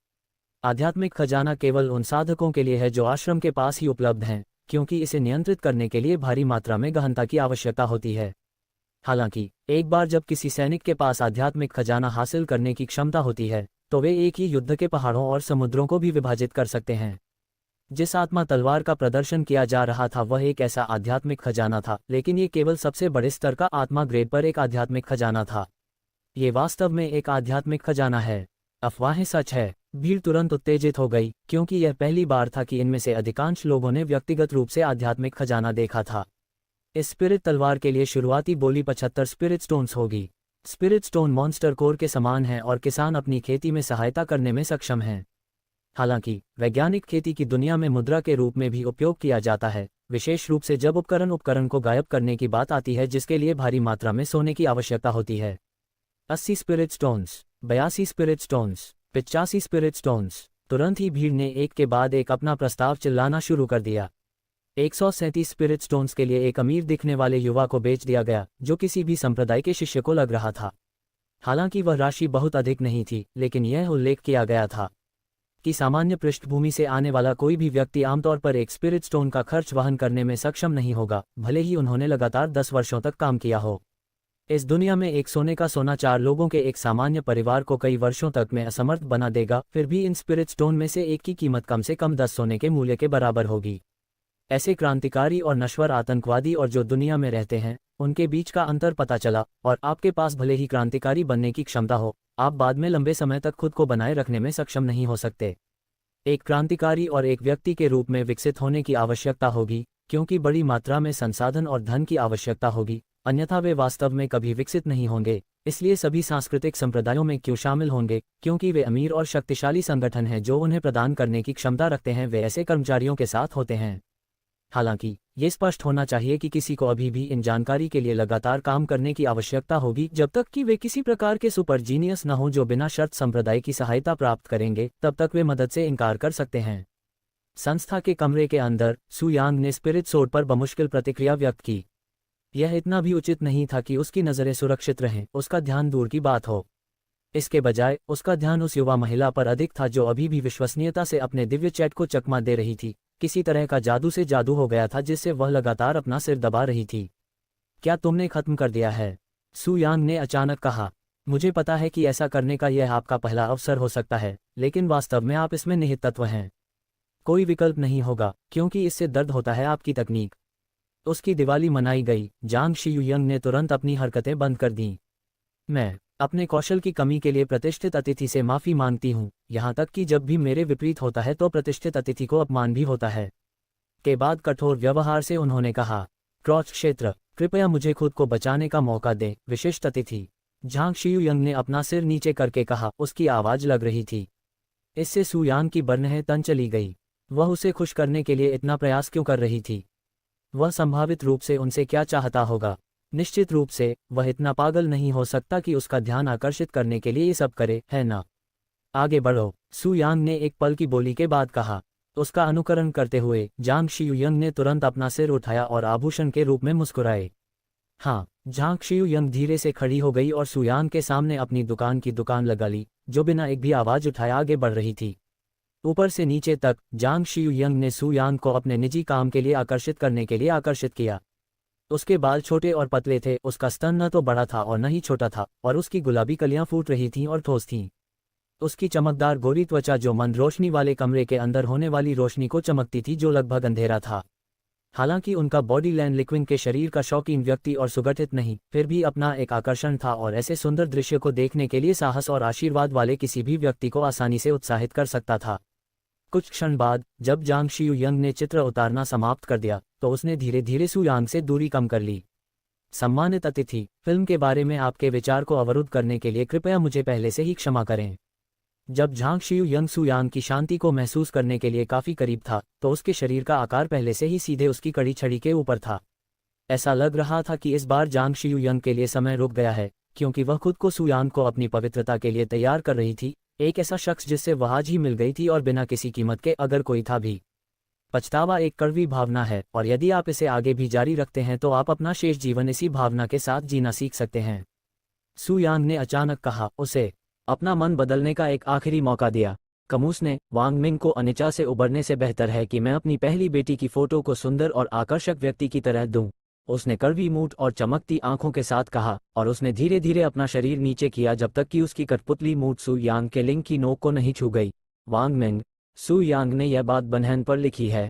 आध्यात्मिक खजाना केवल उन साधकों के लिए है जो आश्रम के पास ही उपलब्ध हैं, क्योंकि इसे नियंत्रित करने के लिए भारी मात्रा में गहनता की आवश्यकता होती है। हालांकि एक बार जब किसी सैनिक के पास आध्यात्मिक खजाना हासिल करने की क्षमता होती है, तो वे एक ही युद्ध के पहाड़ों और समुद्रों को भी विभाजित कर सकते हैं। जिस आत्मा तलवार का प्रदर्शन किया जा रहा था वह एक ऐसा आध्यात्मिक खजाना था, लेकिन ये केवल सबसे बड़े स्तर का आत्मा ग्रेड पर एक आध्यात्मिक खजाना था। ये वास्तव में एक आध्यात्मिक खजाना है। अफवाहें सच है। भीड़ तुरंत उत्तेजित हो गई, क्योंकि यह पहली बार था कि इनमें से अधिकांश लोगों ने व्यक्तिगत रूप से आध्यात्मिक खजाना देखा था। इस स्पिरिट तलवार के लिए शुरुआती बोली 75 स्पिरिट स्टोन्स होगी। स्पिरिट स्टोन मॉन्स्टर कोर के समान हैं और किसान अपनी खेती में सहायता करने में सक्षम हैं। हालांकि वैज्ञानिक खेती की दुनिया में मुद्रा के रूप में भी उपयोग किया जाता है, विशेष रूप से जब उपकरण को गायब करने की बात आती है, जिसके लिए भारी मात्रा में सोने की आवश्यकता होती है। 80 spirit stones, 82 spirit stones, 85 spirit stones. तुरंत ही भीड़ ने एक के बाद एक अपना प्रस्ताव चिल्लाना शुरू कर दिया। 137 स्पिरिट स्टोन्स के लिए एक अमीर दिखने वाले युवा को बेच दिया गया, जो किसी भी संप्रदाय के शिष्य को लग रहा था। हालांकि वह राशि बहुत अधिक नहीं थी, लेकिन यह उल्लेख किया गया था कि सामान्य पृष्ठभूमि से आने वाला कोई भी व्यक्ति आमतौर पर एक स्पिरिट स्टोन का खर्च वहन करने में सक्षम नहीं होगा, भले ही उन्होंने लगातार 10 वर्षों तक काम किया हो। इस दुनिया में एक सोने का सोना 4 लोगों के एक सामान्य परिवार को कई वर्षों तक में असमर्थ बना देगा। फिर भी इन स्पिरिट स्टोन में से एक की कीमत कम से कम 10 सोने के मूल्य के बराबर होगी। ऐसे क्रांतिकारी और नश्वर आतंकवादी और जो दुनिया में रहते हैं, उनके बीच का अंतर पता चला, और आपके पास भले ही क्रांतिकारी बनने की क्षमता हो, आप बाद में लंबे समय तक खुद को बनाए रखने में सक्षम नहीं हो सकते। एक क्रांतिकारी और एक व्यक्ति के रूप में विकसित होने की आवश्यकता होगी, क्योंकि बड़ी मात्रा में संसाधन और धन की आवश्यकता होगी, अन्यथा वे वास्तव में कभी विकसित नहीं होंगे। इसलिए सभी सांस्कृतिक संप्रदायों में क्यों शामिल होंगे? क्योंकि वे अमीर और शक्तिशाली संगठन हैं जो उन्हें प्रदान करने की क्षमता रखते हैं, वे ऐसे कर्मचारियों के साथ होते हैं। हालांकि ये स्पष्ट होना चाहिए कि किसी को अभी भी इन जानकारी के लिए लगातार काम करने की आवश्यकता होगी, जब तक कि वे किसी प्रकार के सुपर जीनियस न हो जो बिना शर्त संप्रदाय की सहायता प्राप्त करेंगे, तब तक वे मदद से इनकार कर सकते हैं। संस्था के कमरे के अंदर सु यांग ने स्पिरिट सोड पर बमुश्किल प्रतिक्रिया व्यक्त की। यह इतना भी उचित नहीं था कि उसकी नज़रें सुरक्षित रहें, उसका ध्यान दूर की बात हो। इसके बजाय उसका ध्यान उस युवा महिला पर अधिक था जो अभी भी विश्वसनीयता से अपने दिव्य चैट को चकमा दे रही थी। किसी तरह का जादू से जादू हो गया था जिससे वह लगातार अपना सिर दबा रही थी। क्या तुमने खत्म कर दिया है? सु यांग ने अचानक कहा। मुझे पता है कि ऐसा करने का यह आपका पहला अवसर हो सकता है, लेकिन वास्तव में आप इसमें निहित तत्व हैं। कोई विकल्प नहीं होगा, क्योंकि इससे दर्द होता है आपकी तकनीक। उसकी दिवाली मनाई गई। जांग शियुयंग ने तुरंत अपनी हरकतें बंद कर दीं। मैं अपने कौशल की कमी के लिए प्रतिष्ठित अतिथि से माफ़ी मांगती हूँ, यहाँ तक कि जब भी मेरे विपरीत होता है तो प्रतिष्ठित अतिथि को अपमान भी होता है। के बाद कठोर व्यवहार से उन्होंने कहा, क्रॉच क्षेत्र, कृपया मुझे खुद को बचाने का मौका दें, विशिष्ट अतिथि। झांग शियुयंग ने अपना सिर नीचे करके कहा, उसकी आवाज़ लग रही थी। इससे सु यांग की बर्नह तन चली गई। वह उसे खुश करने के लिए इतना प्रयास क्यों कर रही थी? वह संभावित रूप से उनसे क्या चाहता होगा? निश्चित रूप से वह इतना पागल नहीं हो सकता कि उसका ध्यान आकर्षित करने के लिए ये सब करे, है ना? आगे बढ़ो, सु यांग ने एक पल की बोली के बाद कहा। उसका अनुकरण करते हुए जांग शियुयंग ने तुरंत अपना सिर उठाया और आभूषण के रूप में मुस्कुराए। हाँ, जांग शियुयंग धीरे से खड़ी हो गई और सु यांग के सामने अपनी दुकान की दुकान लगा ली, जो बिना एक भी आवाज़ उठाए आगे बढ़ रही थी। ऊपर से नीचे तक जांग शियुयंग ने सु यांग को अपने निजी काम के लिए आकर्षित करने के लिए आकर्षित किया। उसके बाल छोटे और पतले थे, उसका स्तन न तो बड़ा था और न ही छोटा था, और उसकी गुलाबी कलियां फूट रही थीं और ठोस थीं। उसकी चमकदार गोरी त्वचा जो मंद रोशनी वाले कमरे के अंदर होने वाली रोशनी को चमकती थी, जो लगभग अंधेरा था। हालांकि उनका बॉडी लैन लिक्विंग के शरीर का शौकीन व्यक्ति और सुगठित नहीं, फिर भी अपना एक आकर्षण था और ऐसे सुंदर दृश्य को देखने के लिए साहस और आशीर्वाद वाले किसी भी व्यक्ति को आसानी से उत्साहित कर सकता था। कुछ क्षण बाद जब जांग शियुयंग ने चित्र उतारना समाप्त कर दिया, तो उसने धीरे धीरे सु यांग से दूरी कम कर ली। सम्मानित अतिथि, फिल्म के बारे में आपके विचार को अवरुद्ध करने के लिए कृपया मुझे पहले से ही क्षमा करें। जब जांग शियुयंग सु यांग की शांति को महसूस करने के लिए काफी करीब था, तो उसके शरीर का आकार पहले से ही सीधे उसकी कड़ी छड़ी के ऊपर था। ऐसा लग रहा था कि इस बार जांग शियुयंग के लिए समय रुक गया है, क्योंकि वह खुद को सुयांग को अपनी पवित्रता के लिए तैयार कर रही थी, एक ऐसा शख्स जिससे वह आज ही मिल गई थी और बिना किसी कीमत के अगर कोई था भी। पछतावा एक कड़वी भावना है और यदि आप इसे आगे भी जारी रखते हैं तो आप अपना शेष जीवन इसी भावना के साथ जीना सीख सकते हैं। सुयांग ने अचानक कहा, उसे अपना मन बदलने का एक आखिरी मौका दिया। कमूस ने वांग मिंग को अनिचा से उबरने से बेहतर है कि मैं अपनी पहली बेटी की फोटो को सुंदर और आकर्षक व्यक्ति की तरह दूं। उसने कड़वी मूठ और चमकती आंखों के साथ कहा और उसने धीरे धीरे अपना शरीर नीचे किया जब तक कि उसकी कठपुतली मूठ सु यांग के लिंग की नोक को नहीं छू गई। वांग मिंग, सु यांग ने यह बात बनहैन पर लिखी है।